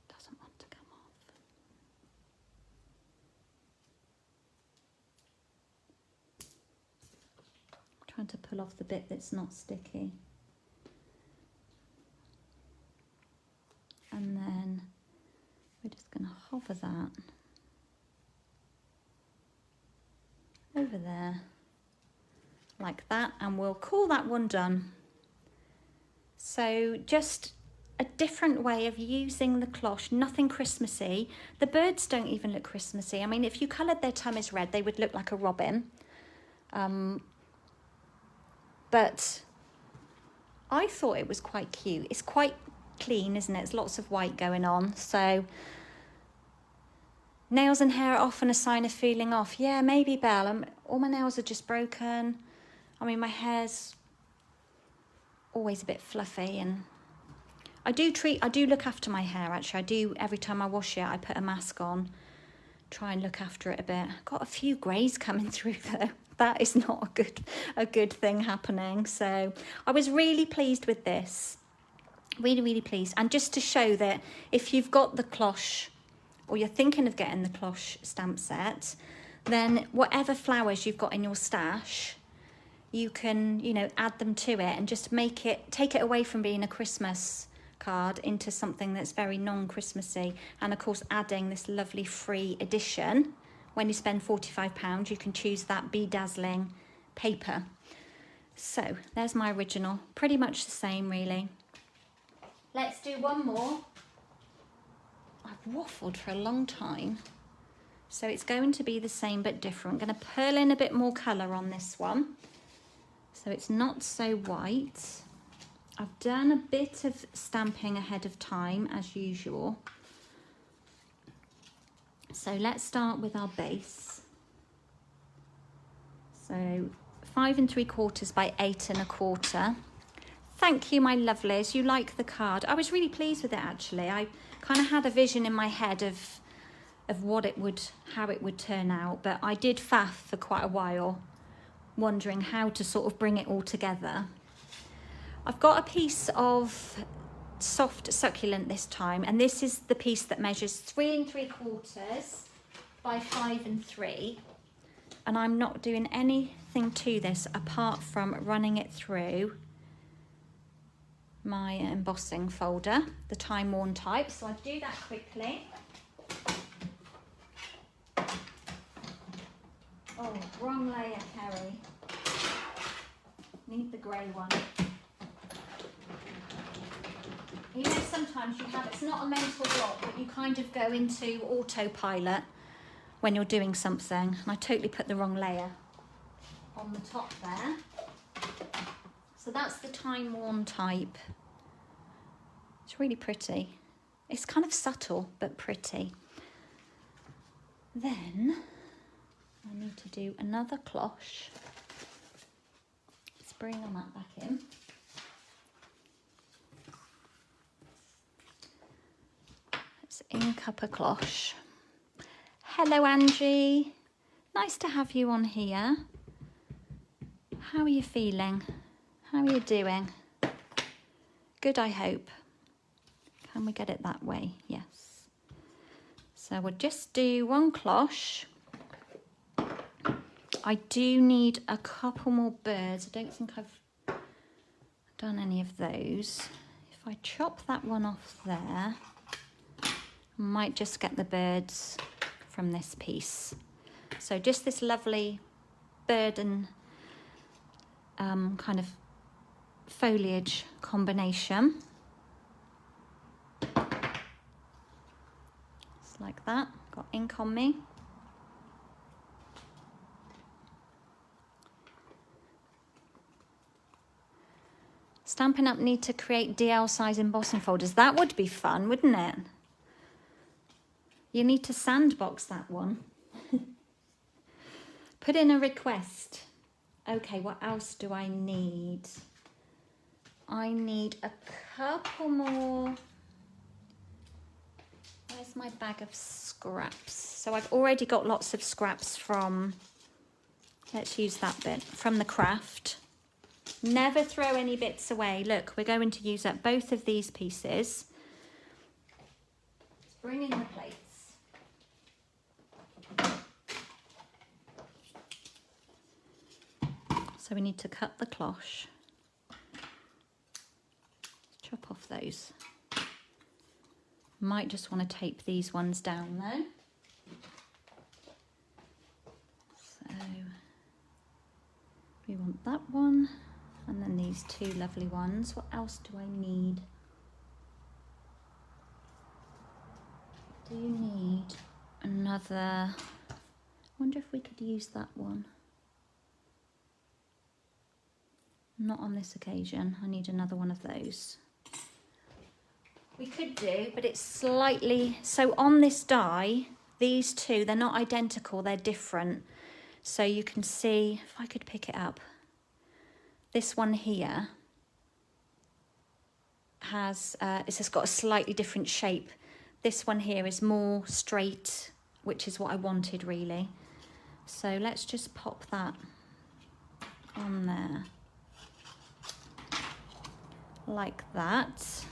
Doesn't want to come off. I'm trying to pull off the bit that's not sticky. And then we're just going to hover that over there like that, and we'll call that one done. So just a different way of using the cloche, nothing Christmassy. The birds don't even look Christmassy. I mean, if you coloured their tummies red, they would look like a robin. But I thought it was quite cute. It's quite clean, isn't it? It's lots of white going on. So nails and hair are often a sign of feeling off. Yeah, maybe, Belle. All my nails are just broken. I mean, my hair's always a bit fluffy, and I do look after my hair, actually. I do, every time I wash it, I put a mask on, try and look after it a bit. Got a few greys coming through though. That is not a good thing happening. So I was really pleased with this. Really pleased. And just to show that if you've got the cloche or you're thinking of getting the cloche stamp set, then whatever flowers you've got in your stash, you can, you know, add them to it and just take it away from being a Christmas card into something that's very non-Christmassy. And of course, adding this lovely free edition, when you spend £45, you can choose that bedazzling paper. So there's my original, pretty much the same really. Let's do one more. I've waffled for a long time. So it's going to be the same but different. I'm going to purl in a bit more colour on this one, so it's not so white. I've done a bit of stamping ahead of time as usual. So let's start with our base. So 5 3/4 by 8 1/4. Thank you, my lovelies. You like the card. I was really pleased with it actually. I kind of had a vision in my head of how it would turn out, but I did faff for quite a while, wondering how to sort of bring it all together. I've got a piece of soft succulent this time, and this is the piece that measures 3 3/4 by 5 3. And I'm not doing anything to this apart from running it through my embossing folder, the time worn type. So I do that quickly. Oh, wrong layer, Kerry. Need the grey one. You know, sometimes you have, it's not a mental block, but you kind of go into autopilot when you're doing something. And I totally put the wrong layer on the top there. So that's the time worn type. It's really pretty. It's kind of subtle, but pretty. Then I need to do another cloche. Let's bring that back in. Let's ink up a cloche. Hello, Angie. Nice to have you on here. How are you feeling? How are you doing? Good, I hope. Can we get it that way? Yes. So we'll just do one cloche. I do need a couple more birds. I don't think I've done any of those. If I chop that one off there, I might just get the birds from this piece. So just this lovely bird and kind of foliage combination. Just like that. Got ink on me. Stampin' Up need to create DL size embossing folders. That would be fun, wouldn't it? You need to sandbox that one. Put in a request. Okay, what else do I need? I need a couple more. Where's my bag of scraps? So I've already got lots of scraps from, let's use that bit, from the craft. Never throw any bits away. Look, we're going to use up both of these pieces. Let's bring in the plates. So we need to cut the cloche. Chop off those. Might just want to tape these ones down though. So we want that one, and then these two lovely ones. What else do I need? Do you need another? I wonder if we could use that one. Not on this occasion. I need another one of those. We could do, but it's slightly, so on this die, these two, they're not identical, they're different. So you can see, if I could pick it up, this one here has, it's just got a slightly different shape. This one here is more straight which is what I wanted really. So let's just pop that on there like that.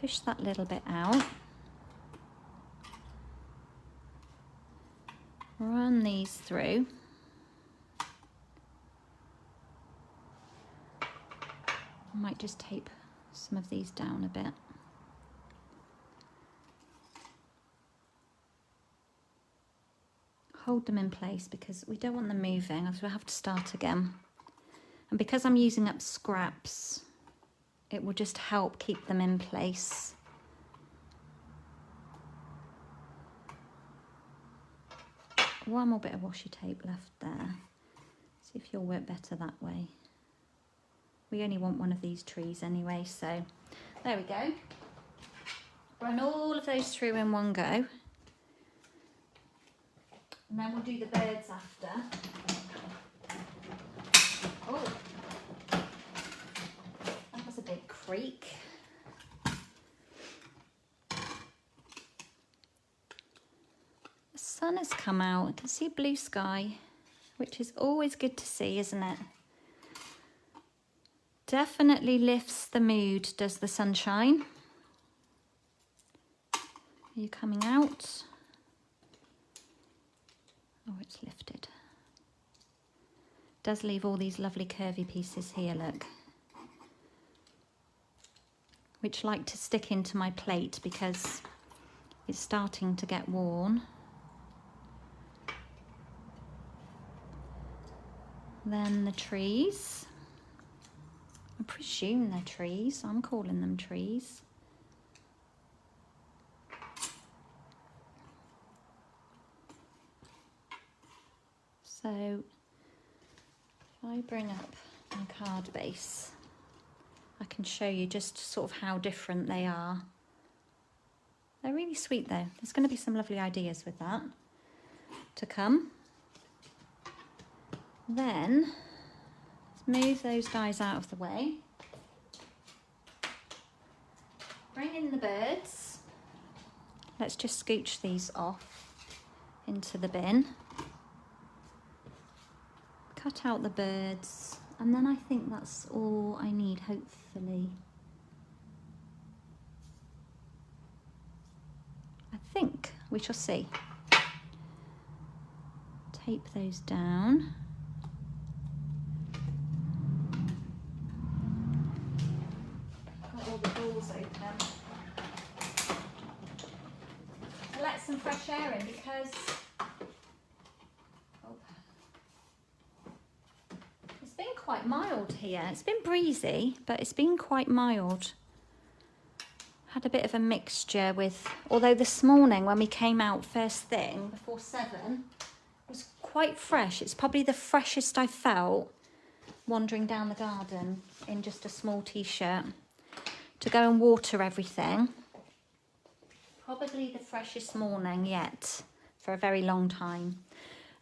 Push that little bit out. Run these through. I might just tape some of these down a bit. Hold them in place because we don't want them moving, as we'll have to start again. And because I'm using up scraps, it will just help keep them in place. One more bit of washi tape left there. See if you'll work better that way. We only want one of these trees anyway, so there we go. Run all of those through in one go. And then we'll do the birds after. Oh, that was a big creak. The sun has come out. I can see blue sky, which is always good to see, isn't it? Definitely lifts the mood, does the sunshine. Are you coming out? Oh, it's lifted. Does leave all these lovely curvy pieces here, look. Which like to stick into my plate because it's starting to get worn. Then the trees. I presume they're trees. I'm calling them trees. So if I bring up my card base, I can show you just sort of how different they are. They're really sweet though. There's going to be some lovely ideas with that to come. Then let's move those dies out of the way. Bring in the birds. Let's just scooch these off into the bin. Cut out the birds, and then I think that's all I need, hopefully. I think we shall see. Tape those down. Got all the doors open. I let some fresh air in because it's been quite mild here. It's been breezy, but it's been quite mild. Had a bit of a mixture with, although this morning when we came out first thing before 7, it was quite fresh. It's probably the freshest I felt wandering down the garden in just a small t-shirt to go and water everything. Probably the freshest morning yet for a very long time.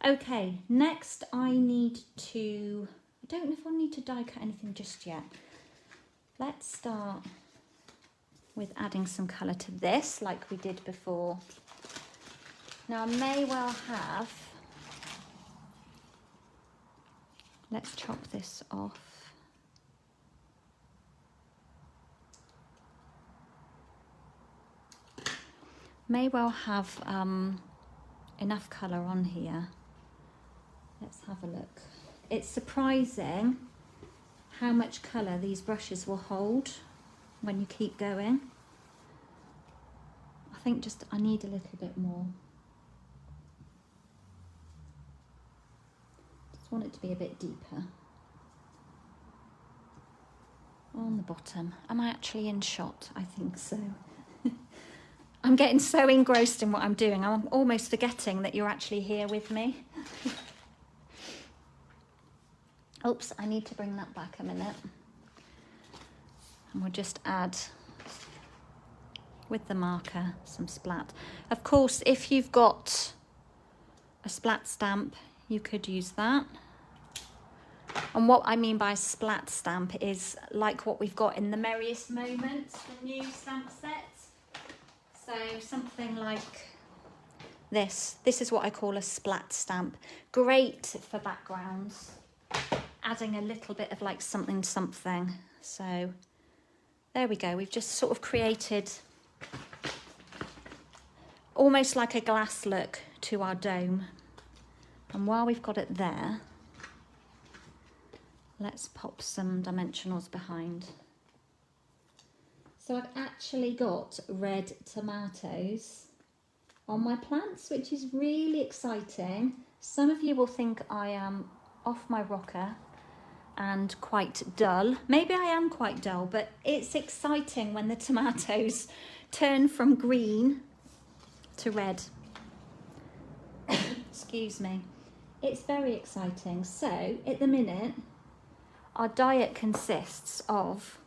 Okay, next I need to, I don't know if I need to die cut anything just yet. Let's start with adding some colour to this like we did before. Now I may well have, let's chop this off. May well have enough colour on here. Let's have a look. It's surprising how much colour these brushes will hold when you keep going. I think just I need a little bit more. Just want it to be a bit deeper. On the bottom. Am I actually in shot? I think so. I'm getting so engrossed in what I'm doing, I'm almost forgetting that you're actually here with me. Oops, I need to bring that back a minute. And we'll just add, with the marker, some splat. Of course, if you've got a splat stamp, you could use that. And what I mean by splat stamp is like what we've got in the Merriest Moments, the new stamp set. So something like This is what I call a splat stamp. Great for backgrounds, adding a little bit of like something. So there we go. We've just sort of created almost like a glass look to our dome. And while we've got it there, let's pop some dimensionals behind. So I've actually got red tomatoes on my plants, which is really exciting. Some of you will think I am off my rocker and quite dull. Maybe I am quite dull, but it's exciting when the tomatoes turn from green to red. Excuse me. It's very exciting. So at the minute, our diet consists of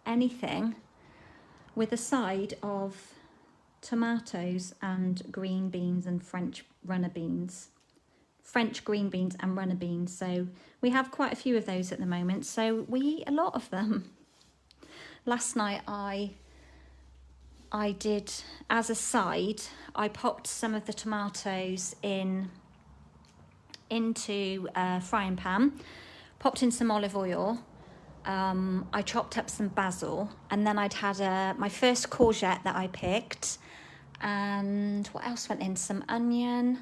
anything with a side of tomatoes and green beans and French runner beans. French green beans and runner beans. So we have quite a few of those at the moment. So we eat a lot of them. Last night I did, as a side, I popped some of the tomatoes into a frying pan, popped in some olive oil. I chopped up some basil, and then I'd had my first courgette that I picked, and what else went in? Some onion.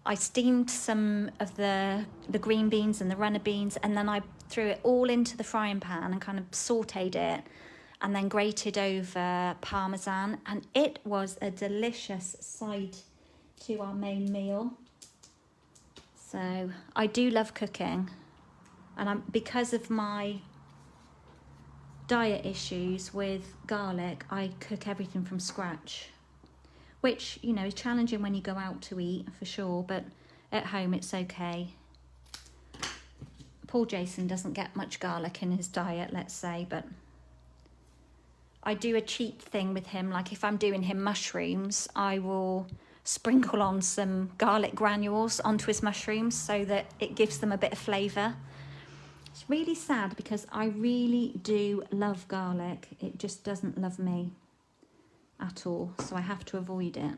I steamed some of the green beans and the runner beans, and then I threw it all into the frying pan and kind of sauteed it, and then grated over parmesan, and it was a delicious side to our main meal. So I do love cooking, and because of my diet issues with garlic, I cook everything from scratch, which, you know, is challenging when you go out to eat for sure, but at home it's okay. Poor Jason doesn't get much garlic in his diet, let's say, but I do a cheat thing with him. Like if I'm doing him mushrooms, I will sprinkle on some garlic granules onto his mushrooms so that it gives them a bit of flavour. It's really sad because I really do love garlic. It just doesn't love me at all, so I have to avoid it.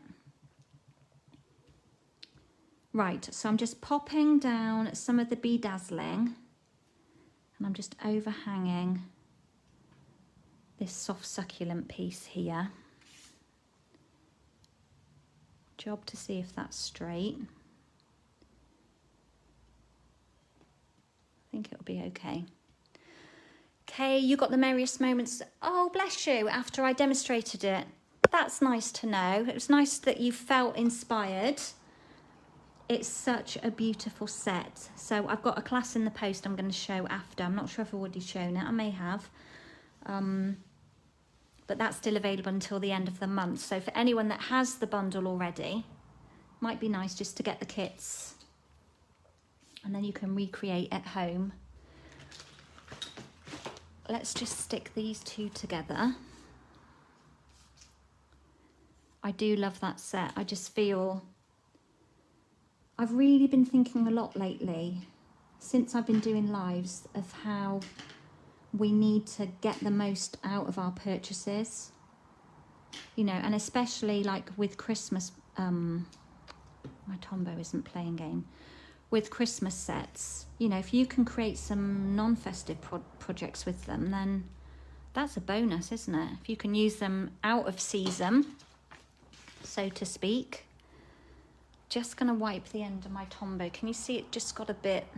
Right, so I'm just popping down some of the bedazzling, and I'm just overhanging this soft succulent piece here. Job to see if that's straight. I think it'll be okay. Okay, you got the merriest moments. Oh, bless you, after I demonstrated it. That's nice to know. It was nice that you felt inspired. It's such a beautiful set. So I've got a class in the post I'm going to show after. I'm not sure if I've already shown it. I may have. But that's still available until the end of the month. So for anyone that has the bundle already, might be nice just to get the kits. And then you can recreate at home. Let's just stick these two together. I do love that set. I just feel I've really been thinking a lot lately since I've been doing lives of how we need to get the most out of our purchases, you know, and especially like with Christmas. My Tombow isn't playing game. With Christmas sets, you know, if you can create some non-festive projects with them, then that's a bonus, isn't it? If you can use them out of season, so to speak. Just going to wipe the end of my Tombow. Can you see it just got a bit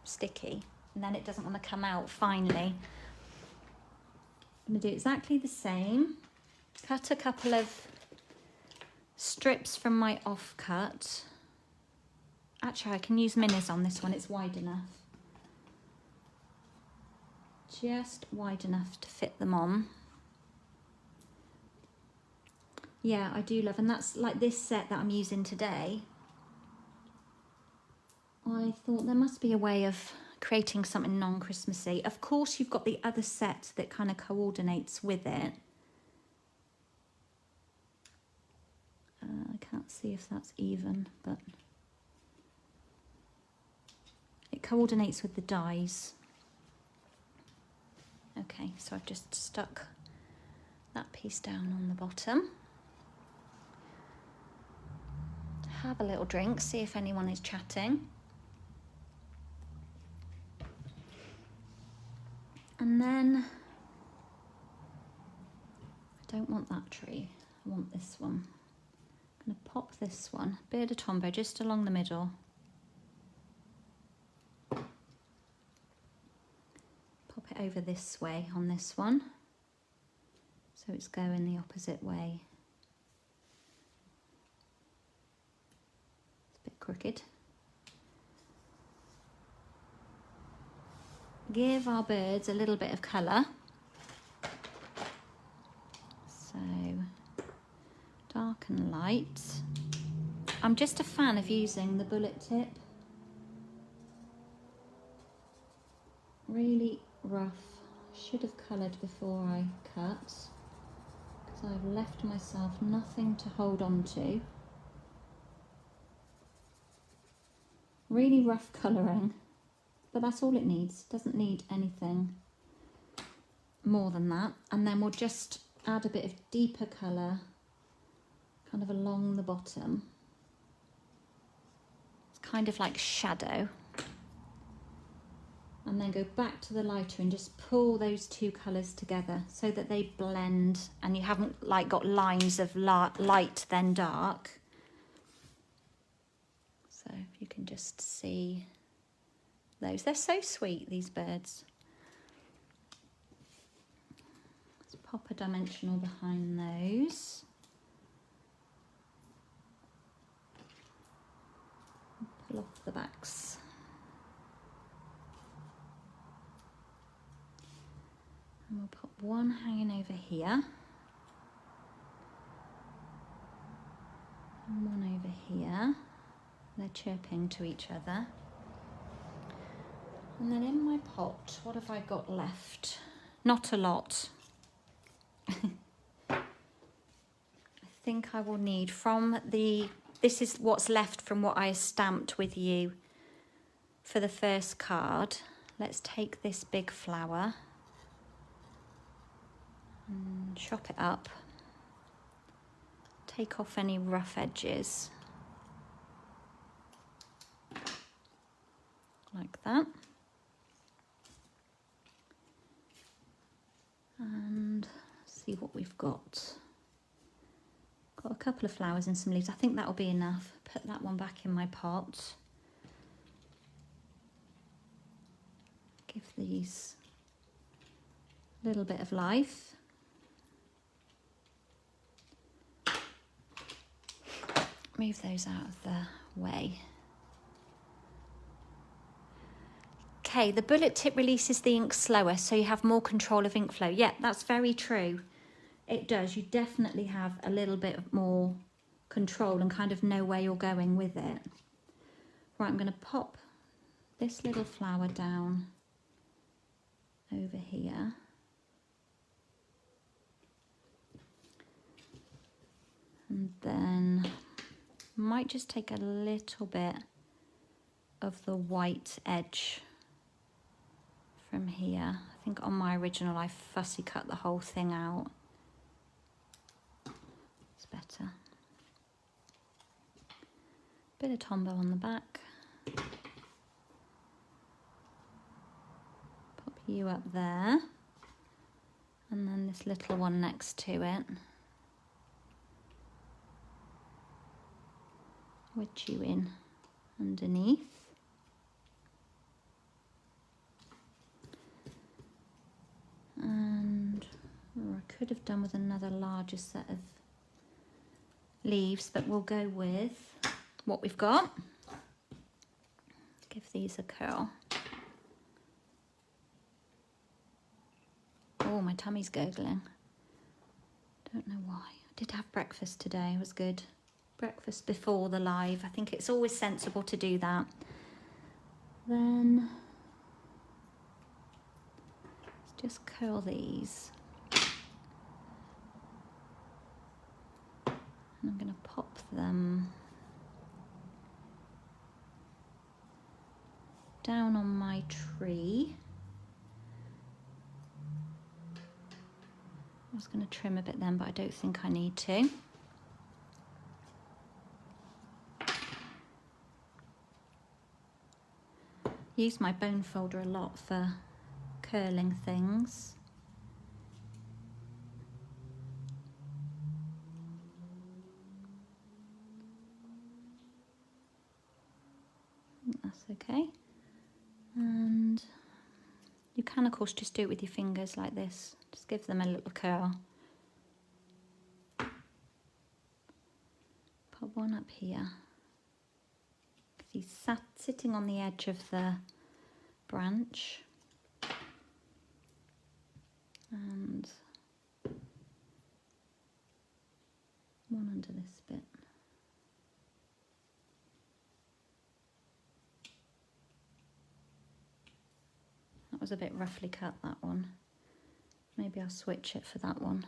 sticky? And then it doesn't want to come out finally. I'm going to do exactly the same. Cut a couple of strips from my offcut. Actually, I can use minis on this one. It's wide enough. Just wide enough to fit them on. Yeah, I do love, and that's like this set that I'm using today. I thought there must be a way of creating something non-Christmassy. Of course, you've got the other set that kind of coordinates with it. I can't see if that's even, but it coordinates with the dies. Okay, so I've just stuck that piece down on the bottom. have a little drink, see if anyone is chatting. And then, I don't want that tree, I want this one. I'm going to pop this one, beard of tombow, just along the middle. Pop it over this way on this one, so it's going the opposite way. It's a bit crooked. Give our birds a little bit of colour. So, dark and light. I'm just a fan of using the bullet tip. Really rough. Should have coloured before I cut, because I've left myself nothing to hold on to. Really rough colouring. But that's all it needs, doesn't need anything more than that. And then we'll just add a bit of deeper colour, kind of along the bottom. It's kind of like shadow. And then go back to the lighter and just pull those two colours together so that they blend and you haven't like got lines of light then dark. So if you can just see those. They're so sweet, these birds. Let's pop a dimensional behind those. Pull off the backs. And we'll put one hanging over here. And one over here. They're chirping to each other. And then in my pot, what have I got left? Not a lot. I think I will need this is what's left from what I stamped with you for the first card. Let's take this big flower and chop it up. Take off any rough edges. Like that. And see what we've got. Got a couple of flowers and some leaves. I think that'll be enough. Put that one back in my pot. Give these a little bit of life. Move those out of the way. Okay, the bullet tip releases the ink slower, so you have more control of ink flow. Yeah, that's very true. It does. You definitely have a little bit more control and kind of know where you're going with it. Right, I'm going to pop this little flower down over here. And then might just take a little bit of the white edge from here. I think on my original I fussy cut the whole thing out. It's better. Bit of tombow on the back. Pop you up there. And then this little one next to it. Wedge you in underneath. And I could have done with another larger set of leaves, but we'll go with what we've got. Give these a curl. Oh, my tummy's gurgling. Don't know why. I did have breakfast today, it was good. Breakfast before the live. I think it's always sensible to do that. Then let's just curl these. And I'm going to pop them down on my tree. I was going to trim a bit then, but I don't think I need to. Use my bone folder a lot for curling things. That's okay. And you can of course just do it with your fingers like this. Just give them a little curl. Put one up here. He's sitting on the edge of the branch. And one under this bit. That was a bit roughly cut, that one. Maybe I'll switch it for that one.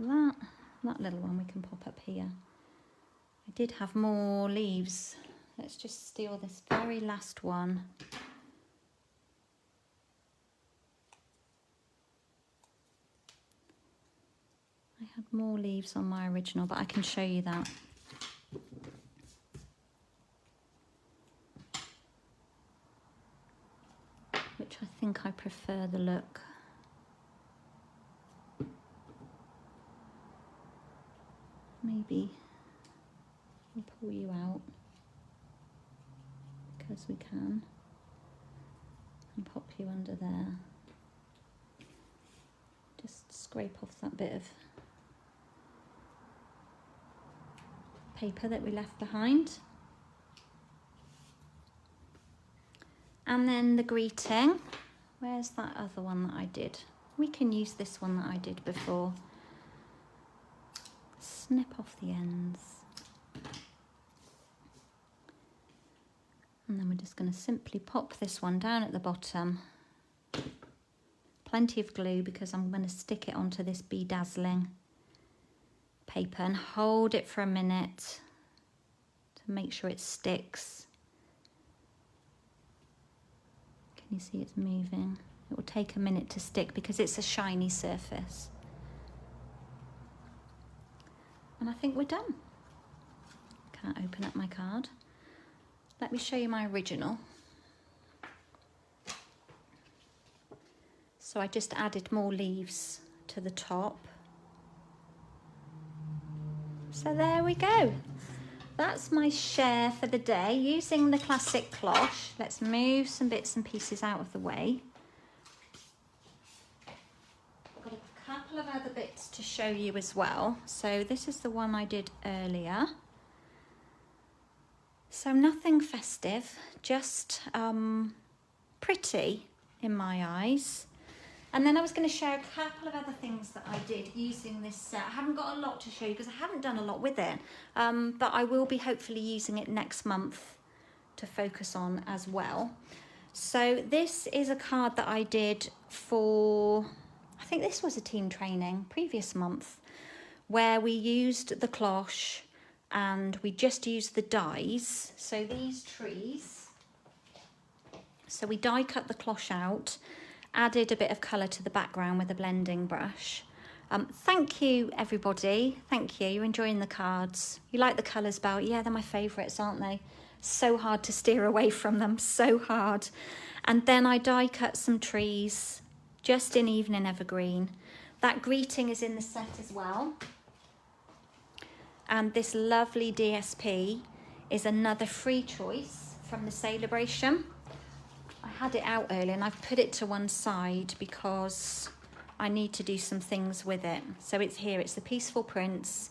Like that little one we can pop up here. I did have more leaves. Let's just steal this very last one. I had more leaves on my original, but I can show you that. Which I think I prefer the look. Maybe we'll pull you out because we can and pop you under there. Just scrape off that bit of paper that we left behind. And then the greeting. Where's that other one that I did? We can use this one that I did before. Snip off the ends. And then we're just going to simply pop this one down at the bottom. Plenty of glue because I'm going to stick it onto this bedazzling paper and hold it for a minute to make sure it sticks. Can you see it's moving? It will take a minute to stick because it's a shiny surface. And I think we're done. Can't open up my card. Let me show you my original. So I just added more leaves to the top. So there we go. That's my share for the day using the Classic Cloche. Let's move some bits and pieces out of the way. Got a couple of other bits to show you as well. So this is the one I did earlier. So nothing festive, just pretty in my eyes. And then I was going to share a couple of other things that I did using this set. I haven't got a lot to show you because I haven't done a lot with it, but I will be hopefully using it next month to focus on as well. So this is a card that I did for, I think this was a team training previous month, where we used the cloche and we just used the dies. So these trees, so we die cut the cloche out, added a bit of colour to the background with a blending brush. Thank you everybody, thank you. You're enjoying the cards. You like the colours, Belle? Yeah, they're my favourites, aren't they? So hard to steer away from them, so hard. And then I die cut some trees, just in Evening Evergreen. That greeting is in the set as well. And this lovely DSP is another free choice from the Celebration. I had it out earlier and I've put it to one side because I need to do some things with it. So it's here, it's the Peaceful Prince,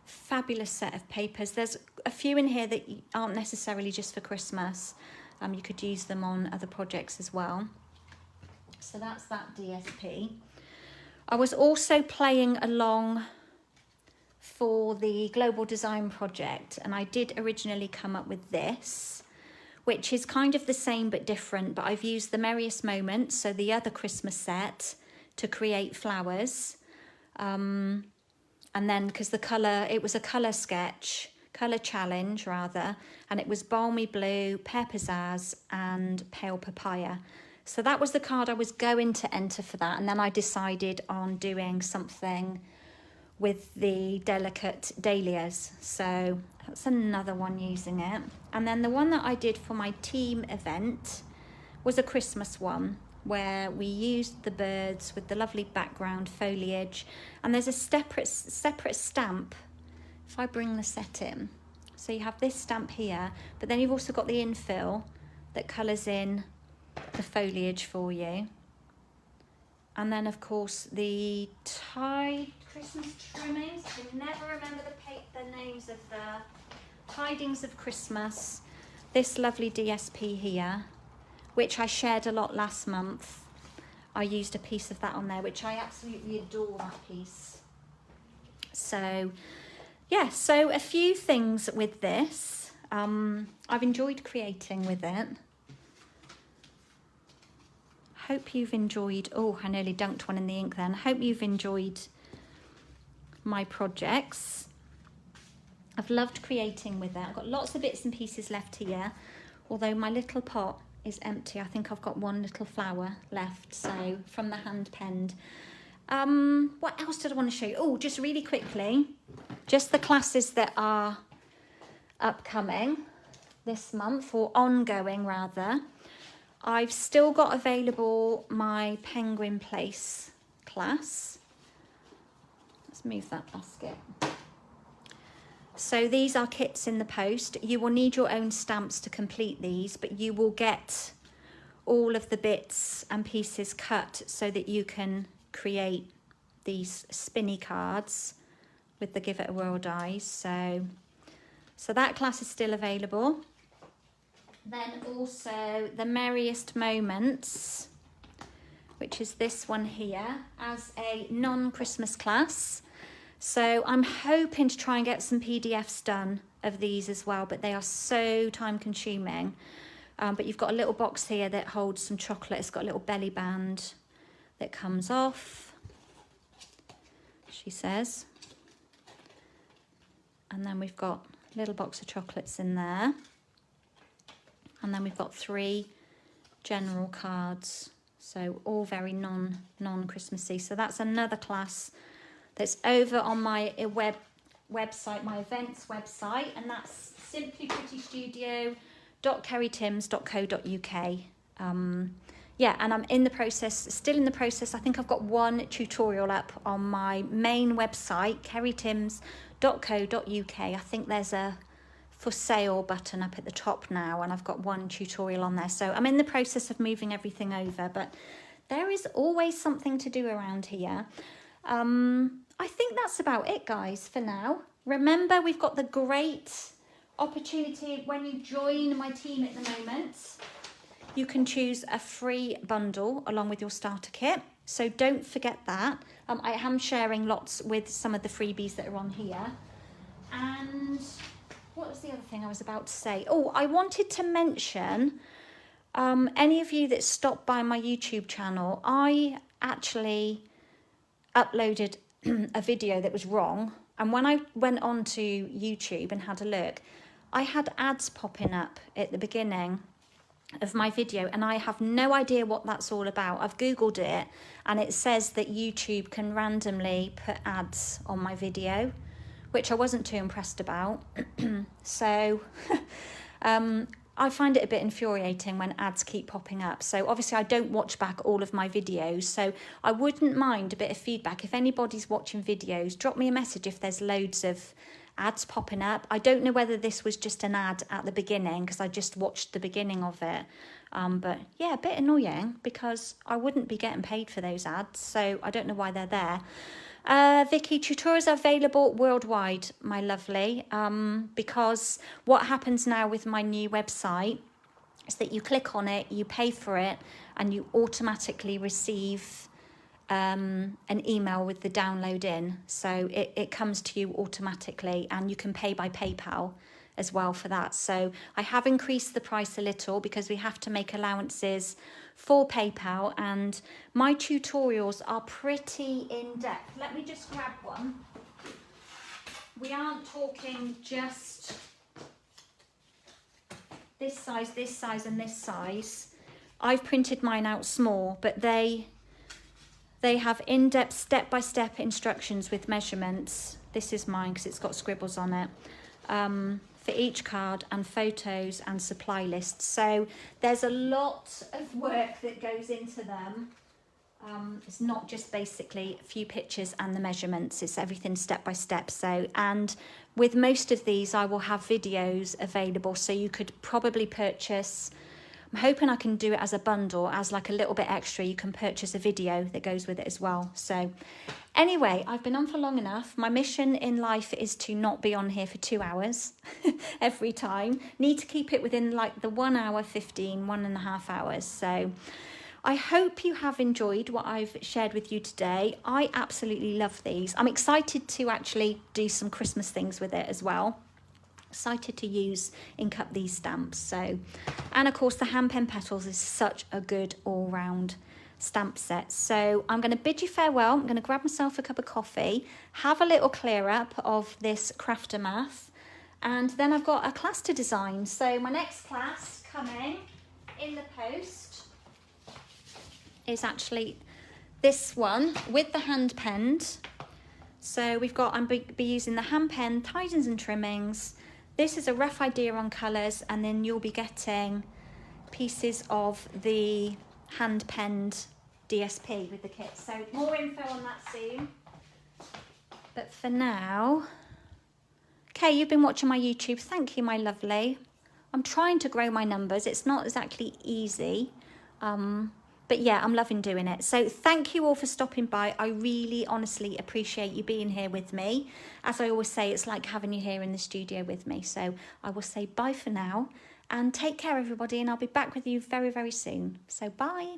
fabulous set of papers. There's a few in here that aren't necessarily just for Christmas. You could use them on other projects as well. So that's that DSP. I was also playing along for the Global Design Project, and I did originally come up with this, which is kind of the same but different, but I've used the Merriest Moments, so the other Christmas set, to create flowers. And then, because the colour, it was a colour sketch, colour challenge rather, and it was Balmy Blue, Pear Pizzazz and Pale Papaya. So that was the card I was going to enter for that, and then I decided on doing something with the delicate dahlias. So that's another one using it. And then the one that I did for my team event was a Christmas one, where we used the birds with the lovely background foliage, and there's a separate stamp. If I bring the set in, so you have this stamp here, but then you've also got the infill that colours in the foliage for you. And then of course the Christmas trimmings. I can never remember the names of the tidings of Christmas. This lovely DSP here, which I shared a lot last month. I used a piece of that on there, which I absolutely adore, that piece. So yeah, so a few things with this. I've enjoyed creating with it. Hope you've enjoyed, oh, I nearly dunked one in the ink then. Hope you've enjoyed my projects. I've loved creating with it. I've got lots of bits and pieces left here, although my little pot is empty. I think I've got one little flower left, so from the hand penned. What else did I want to show you? Oh, just really quickly, just the classes that are upcoming this month, or ongoing rather. I've still got available my Penguin Place class. Let's move that basket. So these are kits in the post. You will need your own stamps to complete these, but you will get all of the bits and pieces cut so that you can create these spinny cards with the Give It a Whirl dies. So that class is still available. Then also the Merriest Moments, which is this one here, as a non-Christmas class. So I'm hoping to try and get some PDFs done of these as well, but they are so time consuming. But you've got a little box here that holds some chocolate. It's got a little belly band that comes off, she says. And then we've got a little box of chocolates in there. And then we've got 3 general cards. So all very non-Christmassy. So that's another class that's over on my website, my events website, and that's simplyprettystudio.kerrytims.co.uk. Yeah, and I'm still in the process. I think I've got one tutorial up on my main website, kerrytims.co.uk. I think there's a for sale button up at the top now, and I've got one tutorial on there. So I'm in the process of moving everything over, but there is always something to do around here. I think that's about it, guys, for now. Remember, we've got the great opportunity when you join my team at the moment. You can choose a free bundle along with your starter kit. So don't forget that. I am sharing lots with some of the freebies that are on here. And what was the other thing I was about to say? Oh, I wanted to mention, any of you that stopped by my YouTube channel, I actually uploaded a video that was wrong. And when I went on to YouTube and had a look, I had ads popping up at the beginning of my video, and I have no idea what that's all about. I've Googled it, and it says that YouTube can randomly put ads on my video, which I wasn't too impressed about. So I find it a bit infuriating when ads keep popping up. So obviously I don't watch back all of my videos, so I wouldn't mind a bit of feedback. If anybody's watching videos, drop me a message if there's loads of ads popping up. I don't know whether this was just an ad at the beginning, because I just watched the beginning of it. But yeah, a bit annoying, because I wouldn't be getting paid for those ads, so I don't know why they're there. Vicky, tutorials are available worldwide, my lovely, because what happens now with my new website is that you click on it, you pay for it, and you automatically receive an email with the download in. So it comes to you automatically, and you can pay by PayPal as well for that. So I have increased the price a little because we have to make allowances for PayPal, and my tutorials are pretty in-depth. Let me just grab one. We aren't talking just this size, and this size. I've printed mine out small, but they have in-depth step-by-step instructions with measurements. This is mine because it's got scribbles on it, for each card, and photos and supply lists. So there's a lot of work that goes into them. It's not just basically a few pictures and the measurements, it's everything step by step. So, and with most of these I will have videos available, so you could probably purchase, I'm hoping I can do it as a bundle, as like a little bit extra. You can purchase a video that goes with it as well. So anyway, I've been on for long enough. My mission in life is to not be on here for 2 hours every time. Need to keep it within like the 1 hour 15, 1.5 hours. So I hope you have enjoyed what I've shared with you today. I absolutely love these. I'm excited to actually do some Christmas things with it as well. Excited to ink up these stamps. So, and of course the hand pen petals is such a good all-round stamp set. So I'm going to bid you farewell. I'm going to grab myself a cup of coffee, have a little clear up of this Craftermath, and then I've got a class to design. So my next class coming in the post is actually this one with the hand penned. So we've got, I'm be using the hand pen, tightens and trimmings. This is a rough idea on colours, and then you'll be getting pieces of the hand penned DSP with the kit. So more info on that soon. But for now, okay, you've been watching my YouTube. Thank you, my lovely. I'm trying to grow my numbers. It's not exactly easy. But yeah, I'm loving doing it. So thank you all for stopping by. I really honestly appreciate you being here with me. As I always say, it's like having you here in the studio with me. So I will say bye for now, and take care everybody, and I'll be back with you very, very soon. So bye.